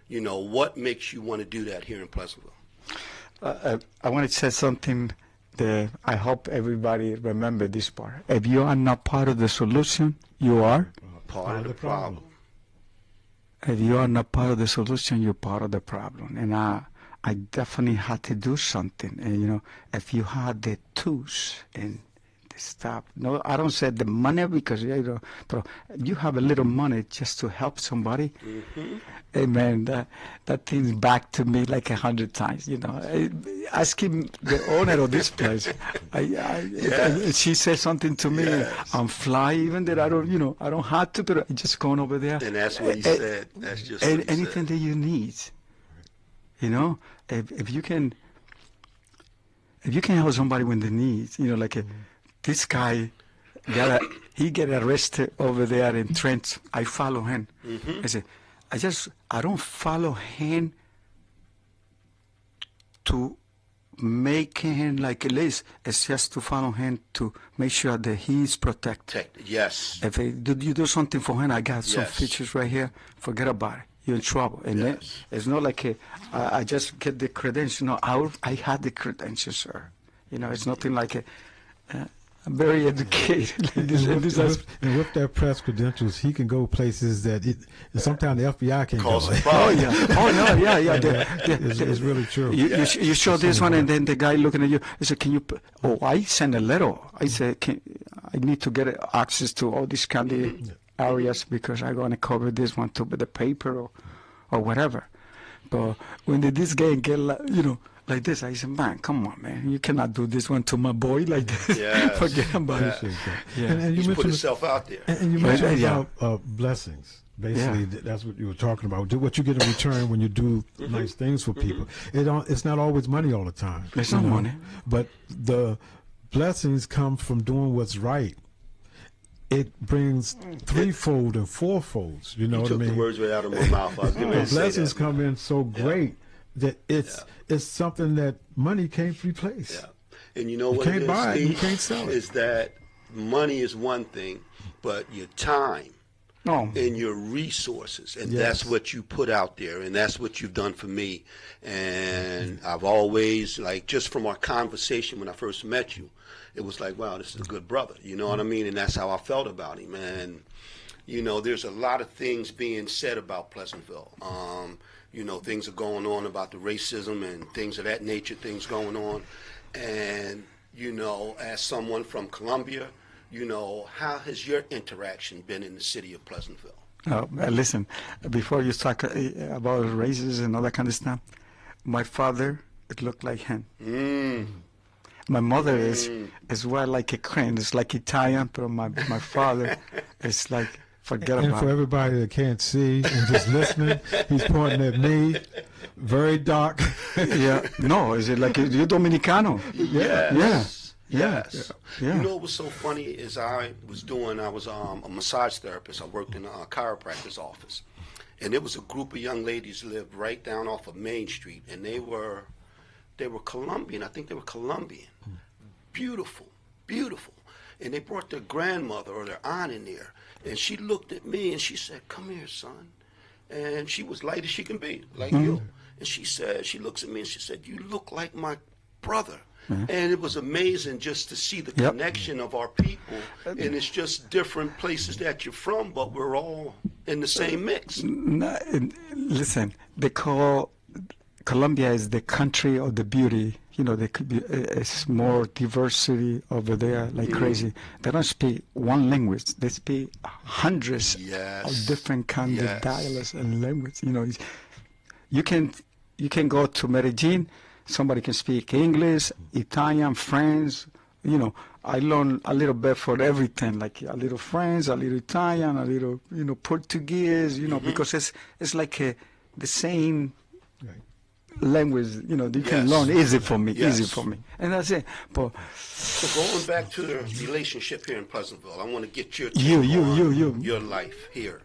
you know, what makes you want to do that here in Pleasantville? I want to say something I hope everybody remember this part. If you are not part of the solution, you are part of the problem. If you are not part of the solution, you're part of the problem. And I definitely had to do something. And if you had the tools and the stuff, no, I don't say the money because but you have a little money just to help somebody. Hey man, that thing's back to me like 100 times. Asking the owner of this place, she said something to me. I'm fly, even that I don't have to, but I just going over there. And that's what he said. That's just what he anything said. That you need. If you can help somebody when they need, this guy he get arrested over there in Trent. I follow him. I said, I don't follow him to make him like a list. It's just to follow him to make sure that he's protected. Yes. If you do something for him, I got some features right here. Forget about it. You're in trouble. And then it's not like I just get the credentials. No, I had the credentials, sir. It's nothing like I'm very educated. And with that press credentials, he can go places that sometimes the FBI can't go. It's really true. You show this one, and then the guy looking at you, he said, "Can you?" I sent a letter. I said, "I need to get access to all these kind of areas because I'm going to cover this one too with the paper or whatever." But when this guy get like this, I said, "Man, come on, man! You cannot do this one to my boy like this." Forget about it. And you put yourself out there. And you mentioned about blessings. Basically, that's what you were talking about. Do what you get in return when you do nice things for people. It's not always money all the time. It's not money, but the blessings come from doing what's right. It brings threefold and fourfolds. You know what I mean? You took the words right out of my mouth. I was getting ready to say blessings that, come in so great. That it's something that money can't replace. And you know what you can't buy it, you can't sell it. Is that money is one thing, but your time and your resources, and that's what you put out there, and that's what you've done for me. And I've always, just from our conversation when I first met you, it was like, wow, this is a good brother. You know what I mean? And that's how I felt about him. And there's a lot of things being said about Pleasantville. Things are going on about the racism and things of that nature, things going on. And, as someone from Columbia, how has your interaction been in the city of Pleasantville? Listen, before you talk about races and all that kind of stuff, my father, it looked like him. My mother is well like a crane. It's like Italian, but my father is like... Forget and about for everybody that can't see and just listening, he's pointing at me, very dark. No, is it like you're Dominicano? Yes. You know what was so funny is I was a massage therapist. I worked in a chiropractor's office, and there was a group of young ladies lived right down off of Main Street, and they were Colombian. I think they were Colombian. Beautiful, and they brought their grandmother or their aunt in there. And she looked at me and she said, "Come here, son." And she was light as she can be, like you. And she looks at me and she said, "You look like my brother." And it was amazing just to see the connection of our people. And it's just different places that you're from, but we're all in the same mix. Listen, they call Colombia is the country of the beauty. There could be it's more diversity over there, like crazy. They don't speak one language; they speak hundreds of different kinds of dialects and language. You can go to Medellin. Somebody can speak English, Italian, French. I learn a little bit for everything, like a little French, a little Italian, a little Portuguese. Because it's like the same. Language, you can learn easy for me, and that's it. But so going back to the relationship here in Pleasantville, I want to get your your life here.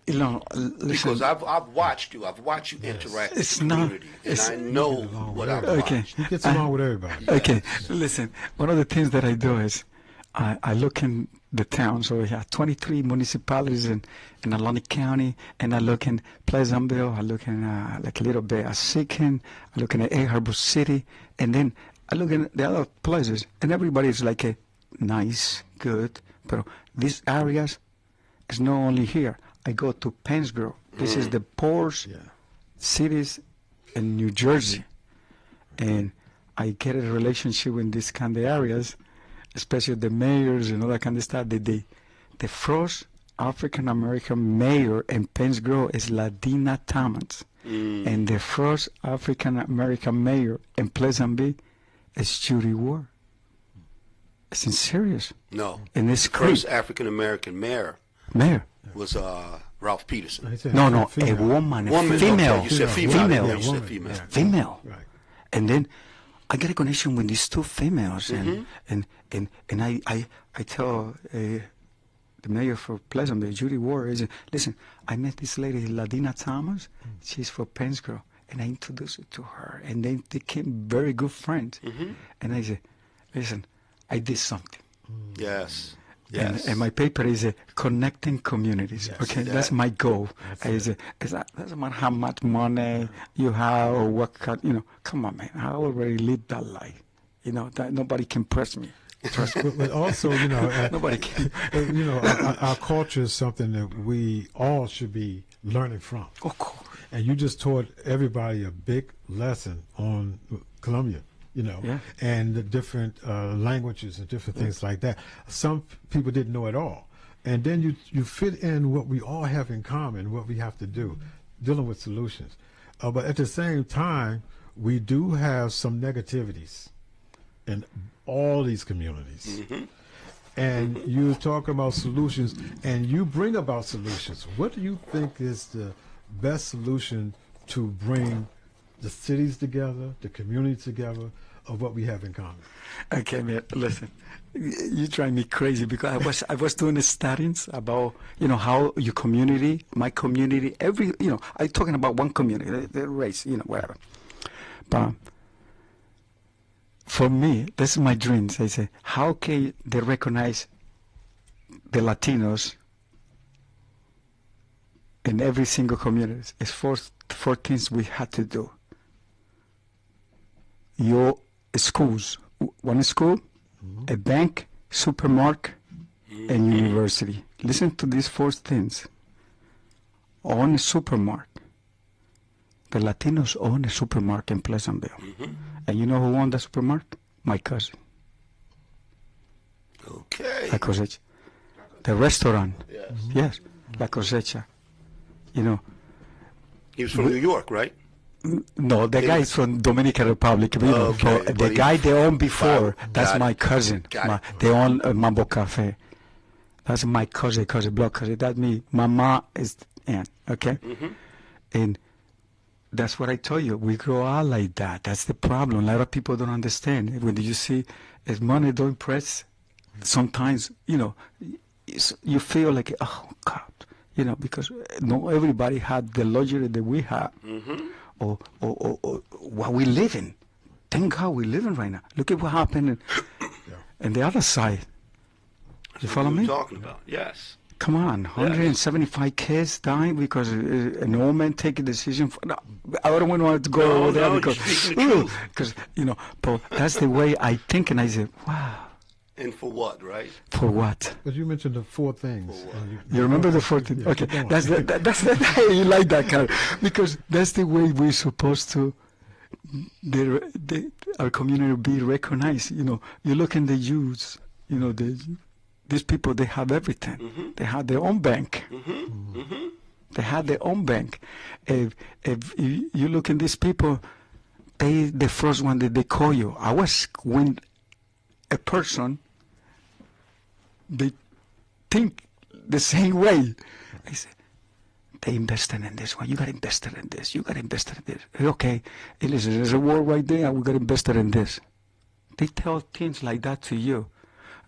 Listen, because I've watched you interact with the community, and I know what I've watched. He gets along with everybody. Okay, listen. One of the things that I do is I look in the town, so we have 23 municipalities in Atlantic County, and I look in Pleasantville, I look in like a little bit at Seacon, I look in Egg Harbor City, and then I look in the other places, and everybody's like a nice, good, but these areas is not only here. I go to Pennsgrove. This is the poorest cities in New Jersey, and I get a relationship in these kind of areas, especially the mayors and all that kind of stuff. The first African American mayor in Pennsgrove is Ladina Thomas, and the first African American mayor in Pleasantville is Judy Ward. It's in serious. No. And it's the first African American mayor was Ralph Peterson. No, a woman, a female. Okay. You said female. Female. Yeah, you said female. Female. Right. And then I get a connection with these two females, and I tell the mayor for Pleasantville, Judy Ward, is, listen, I met this lady, Ladina Thomas. She's from Pennsgrove, and I introduced it to her, and they became very good friends. And I said, listen, I did something. Yes. And my paper is connecting communities. Yes, okay, that's my goal. It doesn't matter how much money you have or what kind. Come on, man. I already lived that life. That nobody can press me. But also, nobody can. Our culture is something that we all should be learning from. Of course. And you just taught everybody a big lesson on Colombia. And the different languages and different things like that. Some people didn't know at all. And then you fit in what we all have in common, what we have to do, dealing with solutions. But at the same time, we do have some negativities in all these communities. And you talk about solutions, and you bring about solutions. What do you think is the best solution to bring the cities together, the community together, of what we have in common? Okay, man, listen, you drive me crazy because I was doing the studies about, how your community, my community, I'm talking about one community, the race, whatever. But for me, this is my dreams. I say, how can they recognize the Latinos in every single community? It's four things we had to do. Your schools, one school, a bank, supermarket, and university. Listen to these four things. Own a supermarket. The Latinos own a supermarket in Pleasantville. And you know who owned the supermarket? My cousin. Okay. La Cosecha. The restaurant. Yes. La Cosecha. He was from New York, right? No, the guy is from Dominican Republic. The guy they owned before, that's my cousin. They own Mambo Cafe. That's my cousin, blood cousin. That's me. Mama is aunt, okay? And that's what I told you. We grow up like that. That's the problem. A lot of people don't understand. When you see, if money don't press, sometimes, you feel like, oh, God, because not everybody had the luxury that we have. Or what we live in. Thank God we live in right now. Look at what happened in the other side. You follow me? Talking about, yes. Come on, 175 kids dying because an old man take a decision. I don't want to go over there because but that's the way I think, and I say, wow. And for what, right? For what? But you mentioned the four things. You remember the four things? Yeah, okay, that's the you like that kind because that's the way we're supposed to. Our community be recognized. You look in the youths. These people, they have everything. They have their own bank. They have their own bank. If you look in these people, the first one that they call you. I was when a person, they think the same way. I say, they invested in this one. You got invested in this. You got invested in this. Okay, listen, there's a war right there. We got invested in this. They tell things like that to you.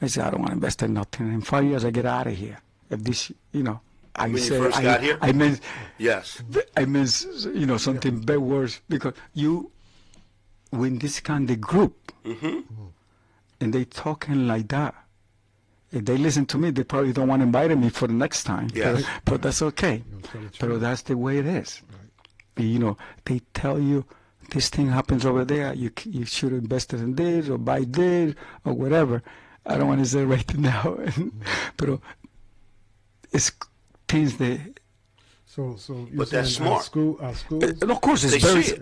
I say, I don't want to invest in nothing. In 5 years, I get out of here. If this, I when say, you first got here? I mean, yes. I mean, something bad worse because when this kind of group, and they talking like that, If they listen to me, they probably don't want to invite me for the next time. Yes. But that's okay. But that's the way it is. Right. You know, they tell you this thing happens over there. You should invest in this or buy this or whatever. I don't want to say right now, but it's things that. So but that's smart. Schools? Of course, it's they very. See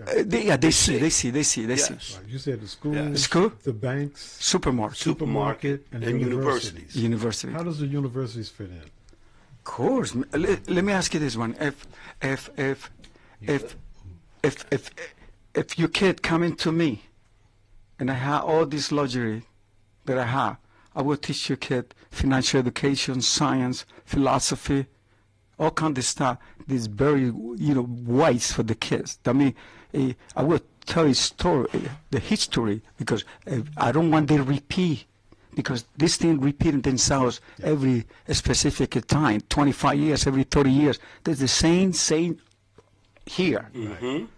it. They see. Yes. Right. You said the schools, Yes. School, the banks, supermarket, and universities. University. How does the universities fit in? Of course. Let me ask you this one: if your kid coming to me, and I have all this luxury that I have, I will teach your kid financial education, science, philosophy, all kind of stuff. This very, wise for the kids. I mean, I will tell a story, the history, because I don't want them to repeat, because this thing repeating themselves every specific time, 25 years, every 30 years. There's the same here,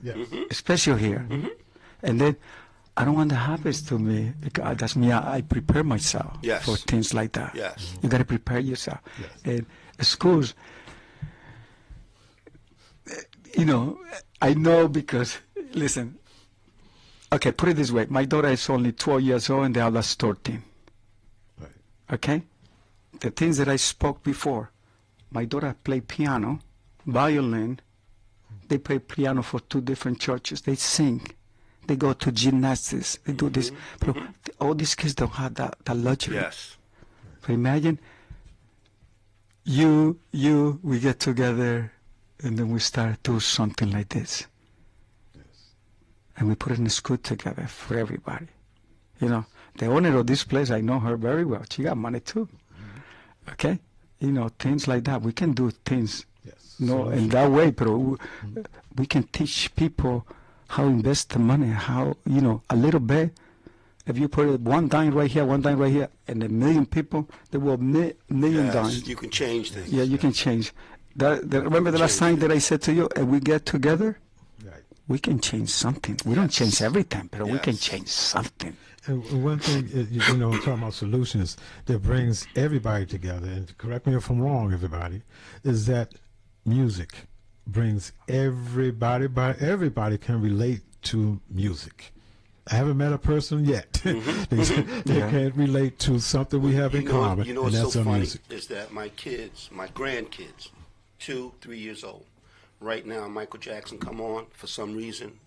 Yes. especially here. And then I don't want that happens to me, because that's me. I prepare myself for things like that. Yes. You got to prepare yourself. Yes. And schools, I know because, listen, okay, put it this way. My daughter is only 12 years old and the other's 13. Right. Okay? The things that I spoke before, my daughter played piano, violin. They play piano for 2 different churches. They sing. They go to gymnastics. They do this. But all these kids don't have that luxury. Yes. But imagine we get together and then we start to do something like this. Yes. And we put it in the school together for everybody. The owner of this place, I know her very well. She got money too. Okay? Things like that. We can do things. Yes. In that way, but we can teach people how to invest the money, how, a little bit. If you put one dime right here, and 1 million people, there will million dimes. You can change things. Yeah, you can change. Remember the last time that I said to you, if we get together, we can change something. We don't change everything, but we can change something. And one thing, talking about solutions that brings everybody together, and correct me if I'm wrong, everybody, is that music brings everybody, everybody can relate to music. I haven't met a person yet they can't relate to something we have in common, and that's so funny music. is that my grandkids, 2, 3 years old, right now Michael Jackson come on, for some reason,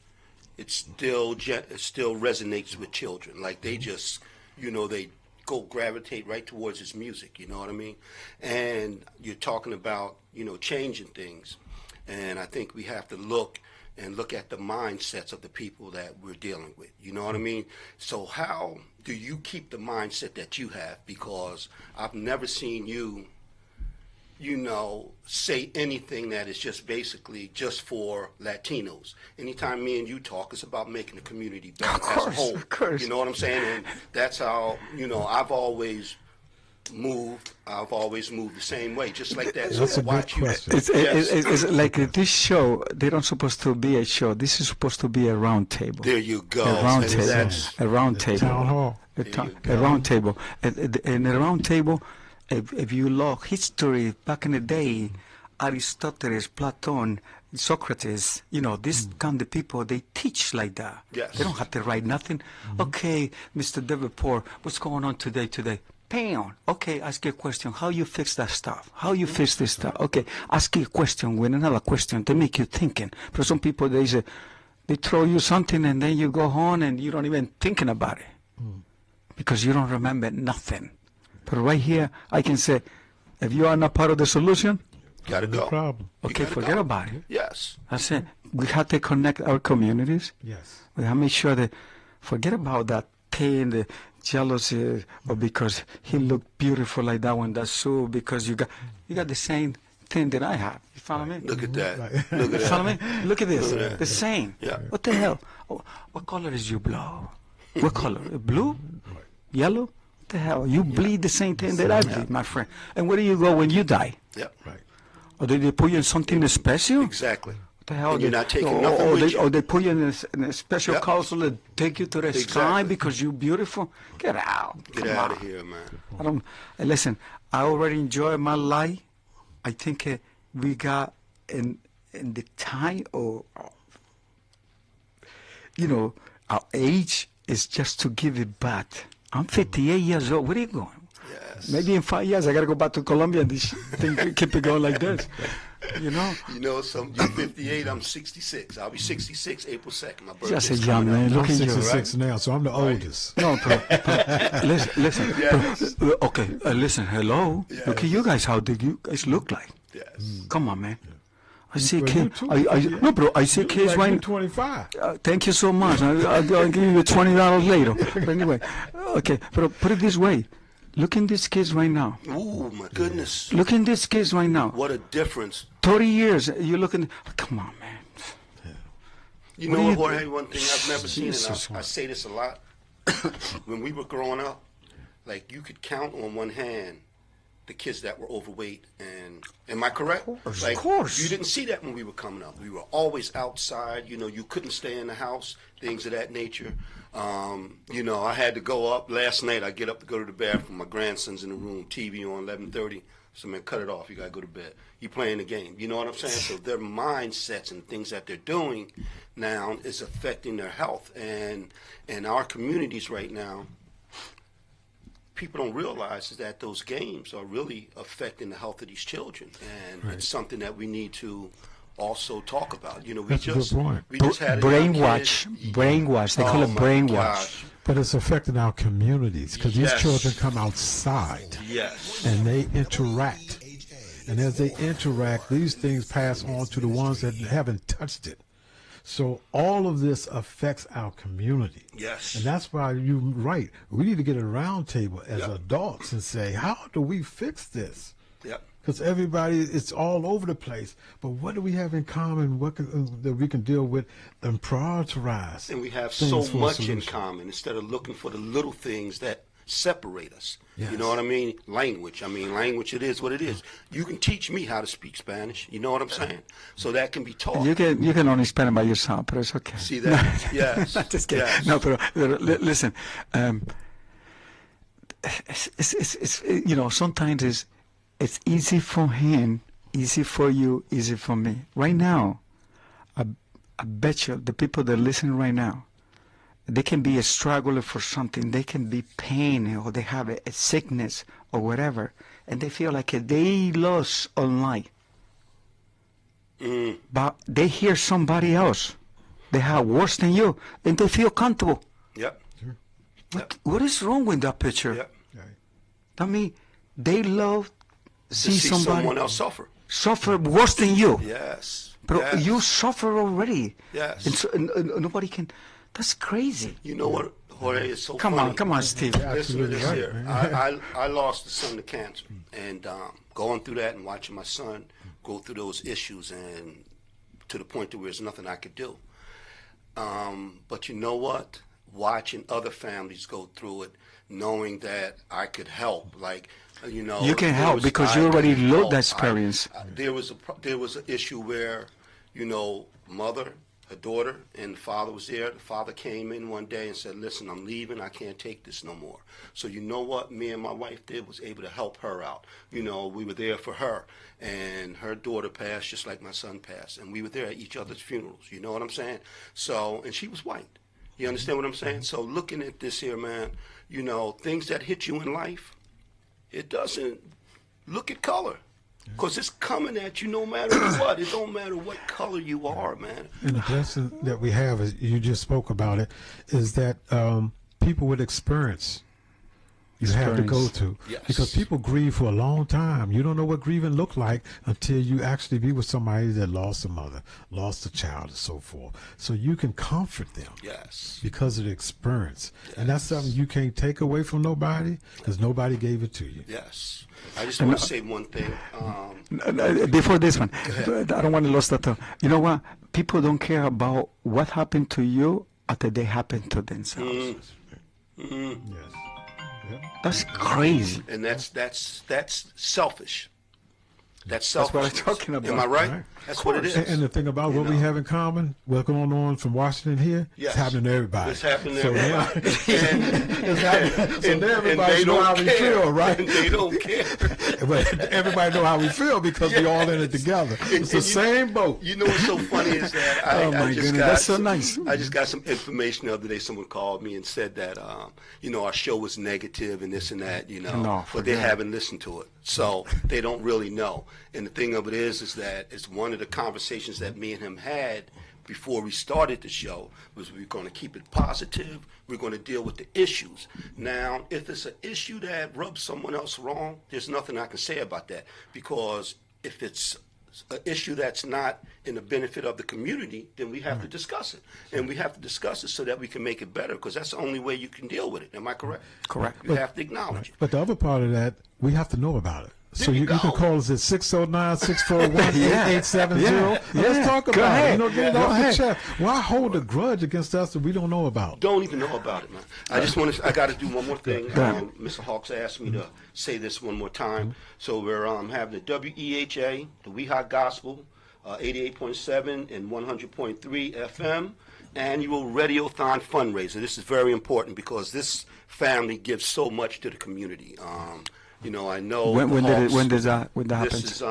it still resonates with children. Like they just, they gravitate right towards his music, you know what I mean? And you're talking about, changing things. And I think we have to look at the mindsets of the people that we're dealing with. You know what I mean? So how do you keep the mindset that you have? Because I've never seen you, say anything that is just basically just for Latinos. Anytime me and you talk, it's about making the community better as a whole. Of course. You know what I'm saying? And that's how, I've always moved the same way, just like that. That's So a good watch you. question. It's like this show, they don't supposed to be a show. This is supposed to be a round table. There you go. A round And table. that's- A round table. Town hall. A round table. And a round table, if you look history back in the day, Aristotle, Platon, Socrates, these kind of people, they teach like that. Yes. They don't have to write nothing. Okay, Mr. Davenport, what's going on today? Bam. Okay, ask you a question. How you fix that stuff? How you fix this stuff? Okay, ask you a question with another question to make you thinking. For some people, they throw you something and then you go home and you don't even thinking about it because you don't remember nothing. But right here, I can say, if you are not part of the solution, gotta No go. problem. okay, forget about it. Yes. I said, we have to connect our communities. Yes. We have to make sure that, forget about that pain, the jealousy, or because he looked beautiful like that one, that's so, because you got the same thing that I have. You follow me? Look at that. Right. Look at You follow me? that. Look at this. Look at that. The same. Yeah. What the hell? Oh, what color is your blood? What color? Blue? Yellow? What the hell? You bleed the same thing that I bleed, my friend. And where do you go when you die? Yep. Right. Or did they put you in something special? Exactly. What the hell? And you're not taking nothing with you. Or they put you in a special Yep. council and take you to the sky because you're beautiful. Get out. Get Come out on. of here, man. I don't. Listen, I already enjoy my life. I think we got in the time of, our age is just to give it back. I'm 58 years old. Where are you going? Yes. Maybe in 5 years I got to go back to Colombia and this thing keep it going like this. You know, you're 58, I'm 66. I'll be 66 April 2nd. My birthday. Just a young man. Look I'm at you, 66 right? now, so I'm the oldest. No, listen. Yes. Okay, listen. Hello. Yes. Look at you guys. How do you guys look like? Yes. Come on, man. I see Well, kids. you too. No, bro. I see kids Like right. you're 25. Thank you so much. I'll give you $20 later. But anyway, okay. But put it this way. Look in these kids right now. Ooh, my goodness. Look in these kids right now. What a difference. 30 years. You're looking. Come on, man. You What know do what, you- Jorge, one thing I've never seen, Jesus. and I say this a lot, when we were growing up, like you could count on one hand the kids that were overweight. And am I correct? Of Like, course. you didn't see that when we were coming up. We were always outside. You couldn't stay in the house, things of that nature. I had to go up. Last night, I get up to go to the bathroom. My grandson's in the room, TV on 11:30. So, man, cut it off. You got to go to bed. You playing the game. You know what I'm saying? So their mindsets and things that they're doing now is affecting their health. And in our communities right now, people don't realize is that those games are really affecting the health of these children. And it's something that we need to also talk about. That's a good point. We just had a young Brainwash. kid. Brainwash. They call Oh it my brainwash. gosh. But it's affecting our communities because these Yes. children come outside Yes. and they interact. And as they interact, these things pass on to the ones that haven't touched it. So all of this affects our community. Yes. And that's why you're right. We need to get a round table as Yep. adults and say, how do we fix this? Yep. Because everybody, it's all over the place. But what do we have in common that we can deal with and prioritize? And we have things so for a much in solution? common instead of looking for the little things that separate us. Yes. You know what I mean? Language. Language, it is what it is. You can teach me how to speak Spanish. You know what I'm saying? So that can be taught. You can only spend it by yourself, but it's okay. See that? Yes. Just kidding. Yes. No, but listen. It's sometimes it's easy for him, easy for you, easy for me. Right now, I bet you the people that listen right now, they can be a struggler for something. They can be pain or they have a sickness or whatever, and they feel like they lost online. But they hear somebody else. They have worse than you, and they feel comfortable. Yep. What is wrong with that picture? Yep. I mean, they love To see see somebody someone else suffer worse than you. Yes. But Yes. you suffer already. Yes. And, so, and nobody can. That's crazy. You know what, Jorge, is so Come funny. on, Steve. Listen to this right, here. man. I lost a son to cancer, and going through that and watching my son go through those issues, and to the point to where there's nothing I could do. But you know what? Watching other families go through it, knowing that I could help, you can there help was- because I you already could lived help. that experience. There was an issue where, mother, her daughter, and the father was there. The father came in one day and said, "Listen, I'm leaving. I can't take this no more." So you know what me and my wife did was able to help her out. We were there for her, and her daughter passed just like my son passed, and we were there at each other's funerals. You know what I'm saying? So, and she was white. You understand what I'm saying? So looking at this here, man, things that hit you in life, it doesn't look at color. Because it's coming at you no matter what. It don't matter what color you are, man. And the blessing that we have, is you just spoke about it, is that people with experience you have to go to. Yes. Because people grieve for a long time. You don't know what grieving look like until you actually be with somebody that lost a mother, lost a child, and so forth. So you can comfort them. Yes. Because of the experience. And that's something you can't take away from nobody because nobody gave it to you. Yes. I just want to say one thing. Before this one, I don't want to lose that thought. You know what? People don't care about what happened to you after they happen to themselves. Yes. Yep. That's crazy. And that's selfish. That's selfishness. That's what I'm talking about. Am I right? Right. That's what it is. And the thing about what we have in common, what's going on from Washington here, Yes. it's happening to everybody. It's happening to So, everybody. it's happening. So now everybody they know don't how care. we feel, right? And they don't care. But everybody know how we feel because we all in it together. It's the same boat. You know what's so funny is that Oh, my I just goodness, got that's so nice. I just got some information the other day. Someone called me and said that our show was negative and this and that, No, but they forget it. haven't listened to it, so they don't really know. And the thing of it is that it's one of the conversations that me and him had before we started the show was we're going to keep it positive. We're going to deal with the issues. Now, if it's an issue that rubs someone else wrong, there's nothing I can say about that, because if it's an issue that's not in the benefit of the community, then we have to discuss it. And we have to discuss it so that we can make it better, because that's the only way you can deal with it. Am I correct? Correct. You have to acknowledge it. But the other part of that, we have to know about it. So you you can go. call us at 609-641-8870. Yeah. Let's talk Go about ahead. it. Get it Go off the ahead. chest. Why hold a grudge against us that we don't know about? Don't even know about it, man. I just want to. I got to do one more thing. Go ahead. Mr. Hawks asked me to say this one more time. So we're having the WEHA, the WEHA Gospel, 88.7 and 100.3 FM annual Radiothon fundraiser. This is very important because this family gives so much to the community. I know. When does that happen? This is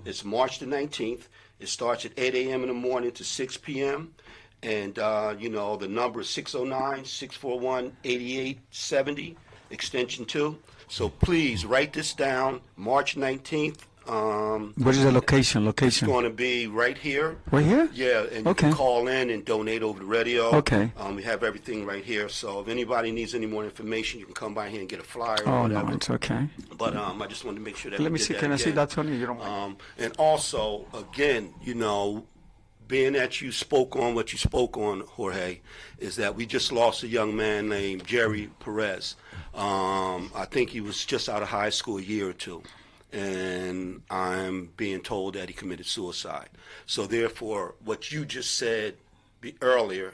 it's March the 19th. It starts at 8 a.m. in the morning to 6 p.m. And the number is 609-641-8870, extension 2. So please write this down. March 19th. What is the location? It's going to be right here. Right here? Yeah, and you can call in and donate over the radio. Okay. We have everything right here. So if anybody needs any more information, you can come by here and get a flyer or Oh, whatever. no, it's okay. But I just wanted to make sure that Let we me did see. that Can I see again. that, Tony? You don't mind? And also, again, being that you spoke on what you spoke on, Jorge, is that we just lost a young man named Jerry Perez. I think he was just out of high school a year or two. And I'm being told that he committed suicide. So therefore, what you just said earlier,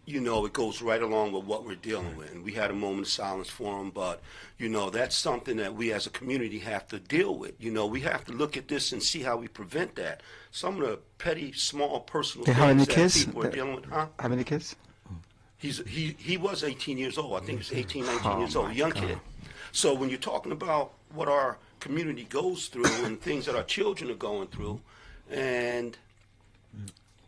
it goes right along with what we're dealing with. And we had a moment of silence for him, but, that's something that we as a community have to deal with. We have to look at this and see how we prevent that. Some of the petty, small, personal How many things that kids? people are dealing with. Huh? How many kids? He was 18 years old. I think he was 18, 19 years old, a young kid. So when you're talking about what our community goes through and things that our children are going through, and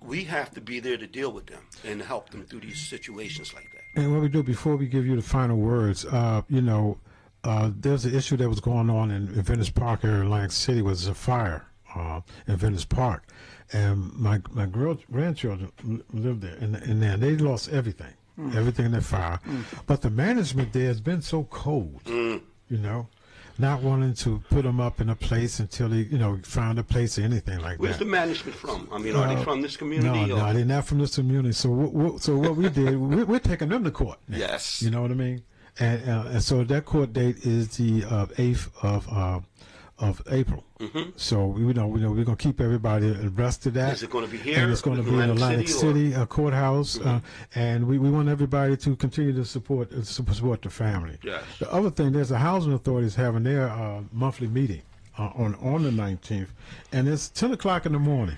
we have to be there to deal with them and help them through these situations like that. And what we do before we give you the final words, there's an issue that was going on in Venice Park here in Atlantic City. Was a fire in Venice Park, and my grandchildren lived there, and they lost everything in that fire. But the management there has been so cold, not wanting to put them up in a place until they, found a place or anything like Where's that. the management from? I mean, are they from this community? No, they're not from this community. So what we did, we're taking them to court now. Yes. You know what I mean? And so that court date is the 8th of April. So we're going to keep everybody abreast of that. Is it going to be here? And it's going to be in Atlantic City courthouse, and we want everybody to continue to support the family. Yes. The other thing, there's a housing authorities having their monthly meeting on the 19th, and it's 10 o'clock in the morning.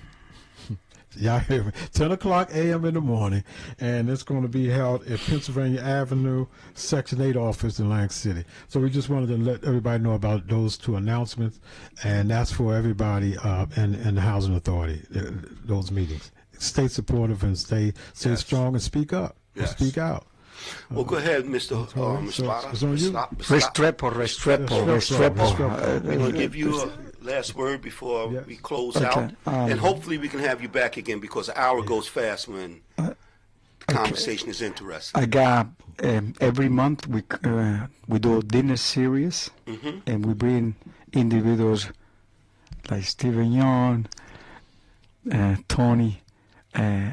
Y'all hear me? 10 o'clock a.m. in the morning, and it's going to be held at Pennsylvania Avenue, Section 8 office in Atlantic City. So we just wanted to let everybody know about those two announcements, and that's for everybody and the Housing Authority, those meetings. Stay supportive and stay strong and speak up. Yes. Speak out. Well, go ahead, Mr. So it's on you. Restrepo. We're going to give you a last word before we close out. And hopefully we can have you back again, because the hour goes fast when the conversation is interesting. I got every month we do a dinner series, and we bring individuals like Stephen Young, Tony.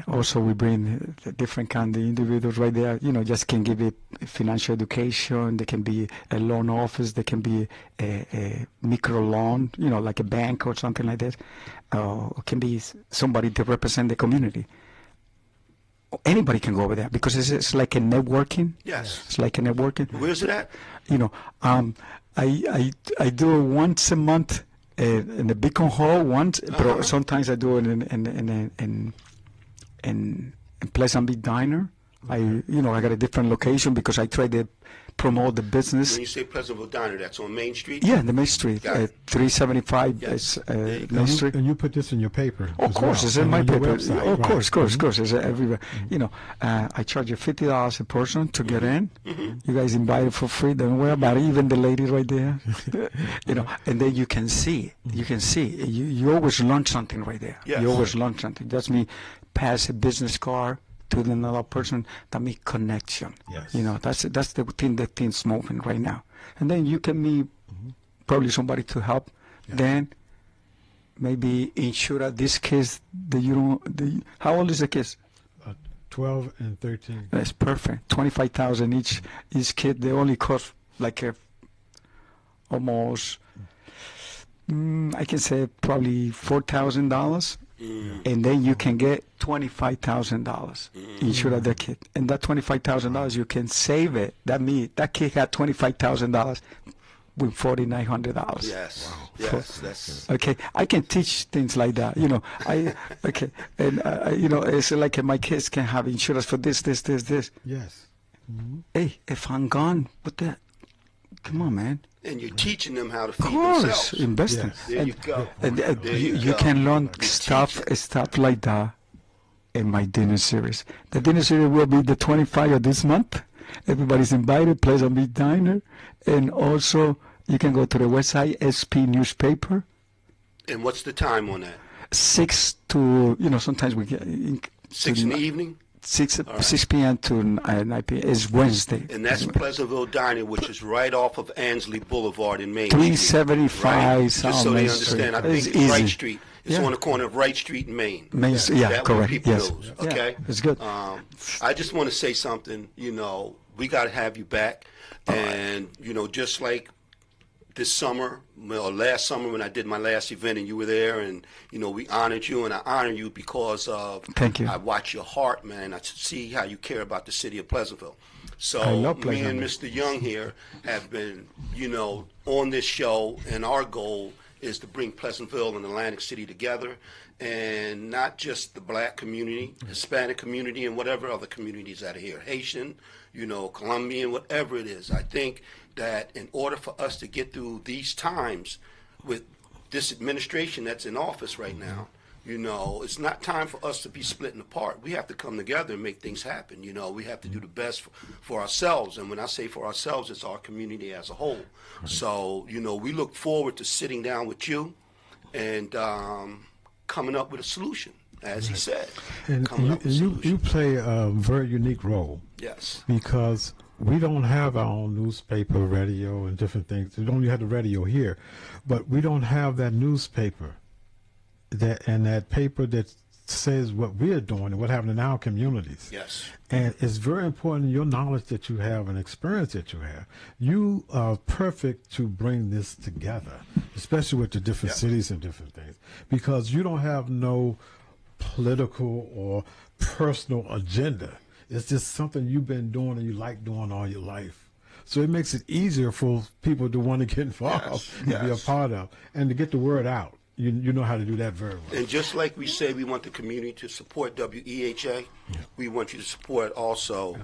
Also, we bring different kind of individuals right there. Just can give it financial education. They can be a loan office. They can be a micro loan, like a bank or something like that. It can be somebody to represent the community. Anybody can go over there because it's like a networking. Yes. It's like a networking. Where's it at? I do it once a month in the Beacon Hall once, but sometimes I do it in Pleasant Beach Diner. I got a different location because I try to promote the business. When you say Pleasantville Diner, that's on Main Street? Yeah, the Main Street, 375 Main Street. And you put this in your paper. Of course, it's in my paper. Website, of course, it's everywhere. I charge you $50 a person to get in. You guys invited for free. Don't worry about it. Even the lady right there. And then you can see. You always learn something right there. Yes. You always learn something. That's me pass a business card to another person. That means connection. Yes. That's the thing that things moving right now. And then you can meet probably somebody to help. Yeah. Then maybe insure these kids that you don't. How old is the kids? 12 and 13. That's perfect. 25,000 each kid. They only cost like almost. I can say probably $4,000. And then you can get $25,000 insure the kid, and that $25,000 you can save it. That means that kid had $25,000 with $4,900. Yes, wow. Yes, that's okay. I can teach things like that. And it's like my kids can have insurance for this. Yes. Mm-hmm. Hey, if I'm gone, what that? Come on, man. And you're teaching them how to feed themselves. Investing. Yes. There you go. And you can learn stuff like that in my dinner series. The dinner series will be the 25th of this month. Everybody's invited. Pleasant Beach Diner, and also you can go to the website SP Newspaper. And what's the time on that? 6 to sometimes we get 6 in the evening. 6 p.m. to 9 p.m. is Wednesday. And that's Pleasantville Diner, which is right off of Ansley Boulevard in Main 375 right? South Just so they Main understand, I Street. think it's Wright Street. It's on the corner of Wright Street and Main. That correct. People yes. knows, okay? It's good. I just want to say something. We got to have you back. And, just like this summer or last summer when I did my last event and you were there, and we honored you, and I honor you because of Thank you. I watch your heart, man. I see how you care about the city of Pleasantville. So me and Mr. Young here have been on this show, and our goal is to bring Pleasantville and Atlantic City together, and not just the black community, Hispanic community, and whatever other communities that are here, Haitian, Colombian, whatever it is. I think that in order for us to get through these times with this administration that's in office right now, it's not time for us to be splitting apart. We have to come together and make things happen. We have to do the best for ourselves. And when I say for ourselves, it's our community as a whole. Right. So, we look forward to sitting down with you and coming up with a solution, as he said. And you play a very unique role. Yes. Because we don't have our own newspaper, radio, and different things. We don't even have the radio here. But we don't have that newspaper that paper that says what we're doing and what happened in our communities. Yes. And it's very important, your knowledge that you have and experience that you have. You are perfect to bring this together, especially with the different cities and different things, because you don't have no political or personal agenda. It's just something you've been doing and you like doing all your life. So it makes it easier for people to want to get involved and be a part of, and to get the word out. You know how to do that very well. And just like we say we want the community to support WEHA, we want you to support also,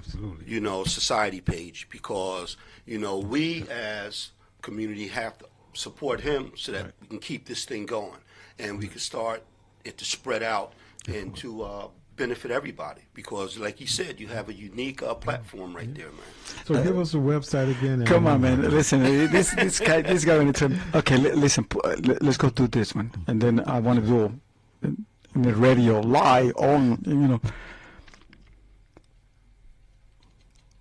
Society Page, because, we as community have to support him so that we can keep this thing going, and we can start it to spread out and to benefit everybody, because like you said, you have a unique platform right there, man. So give us the website again. Come on, man. Listen, this guy going to okay. Listen, let's go do this, man, and then I want to do in the radio live on.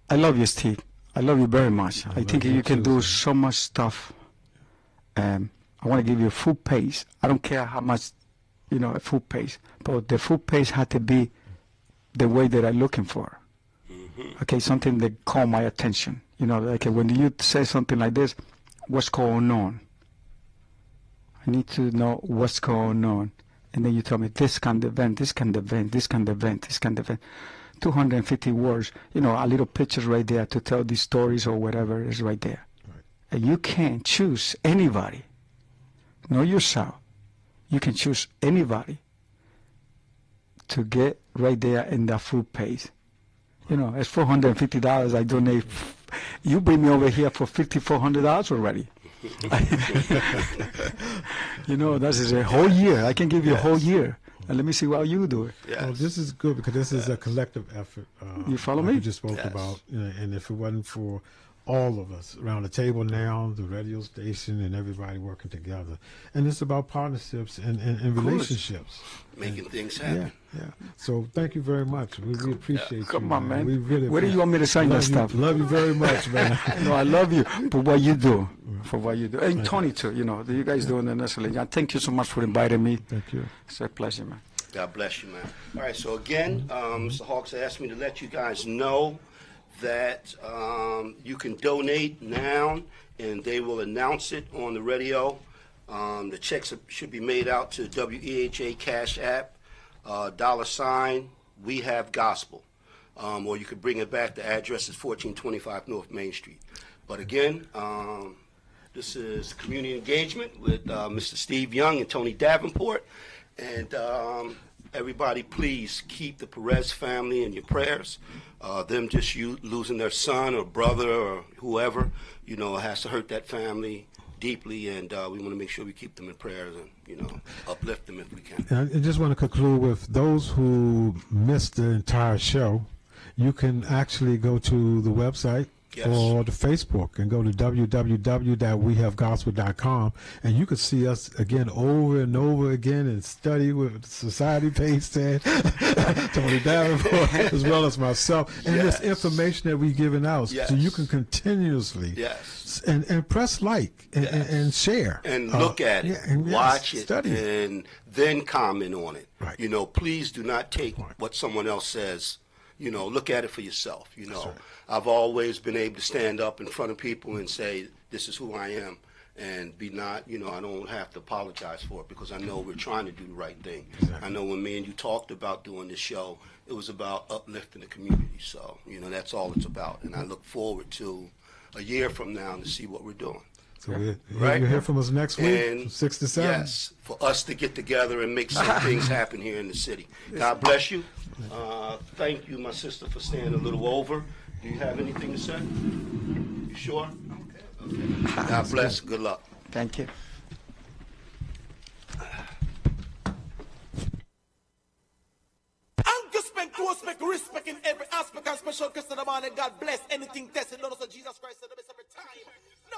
I love you, Steve. I love you very much. I think you can do so much stuff. I want to give you a full page. I don't care how much. A full page, but the full page had to be the way that I'm looking for. Okay, something that caught my attention. Like when you say something like this, what's going on? I need to know what's going on. And then you tell me this kind of event, this kind of event, this kind of event, this kind of event. 250 words, a little pictures right there to tell these stories or whatever is right there. Right. And you can't choose anybody. know yourself. You can choose anybody to get right there in that food pace. You know, it's $450 I donate. You bring me over here for $5,400 already. You know, that is a whole year. I can give you a whole year. And let me see how you do it. Yes. Well, this is good because this is a collective effort. You follow like me? We just spoke about, you know, and if it wasn't for all of us around the table now, the radio station and everybody working together, and it's about partnerships and relationships, making things happen. Yeah. So thank you very much. We appreciate you. Come on, man. We really Where do you want me to sign that stuff? Love you very much, man. No, I love you for what you do. For what you do. And Tony, too. You know, you guys doing an excellent job. Thank you so much for inviting me. Thank you. It's a pleasure, man. God bless you, man. All right, so again, Mr. Hawks asked me to let you guys know that you can donate now, and they will announce it on the radio. The checks should be made out to WEHA Cash App, $ We Have Gospel. Or you could bring it back. The address is 1425 North Main Street. But again, this is community engagement with Mr. Steve Young and Tony Davenport. And everybody, please keep the Perez family in your prayers. Them just losing their son or brother or whoever, you know, has to hurt that family deeply, and we want to make sure we keep them in prayers and, you know, uplift them if we can. And I just want to conclude with those who missed the entire show. You can actually go to the website or the Facebook and go to www.wehavegospel.com, and you can see us again over and over again and study what Society Page said, Tony Davenport, as well as myself, and this information that we're giving out, so you can continuously and press like and share and look at it, and watch it, study and then comment on it. Right. You know, please do not take what someone else says. You know, look at it for yourself. You know, I've always been able to stand up in front of people and say, this is who I am, and be not, you know, I don't have to apologize for it because I know we're trying to do the right thing. I know when me and you talked about doing this show, it was about uplifting the community. So, you know, that's all it's about. And I look forward to a year from now to see what we're doing. So you'll hear from us next week, from 6 to 7. Yes, for us to get together and make some things happen here in the city. God bless you. Thank you, my sister, for staying a little over. Do you have anything to say? You sure? Okay. God bless. Good luck. Thank you. Respect in every aspect and special Christian man, and God bless anything tested. Lord of Jesus Christ, the best every time. No,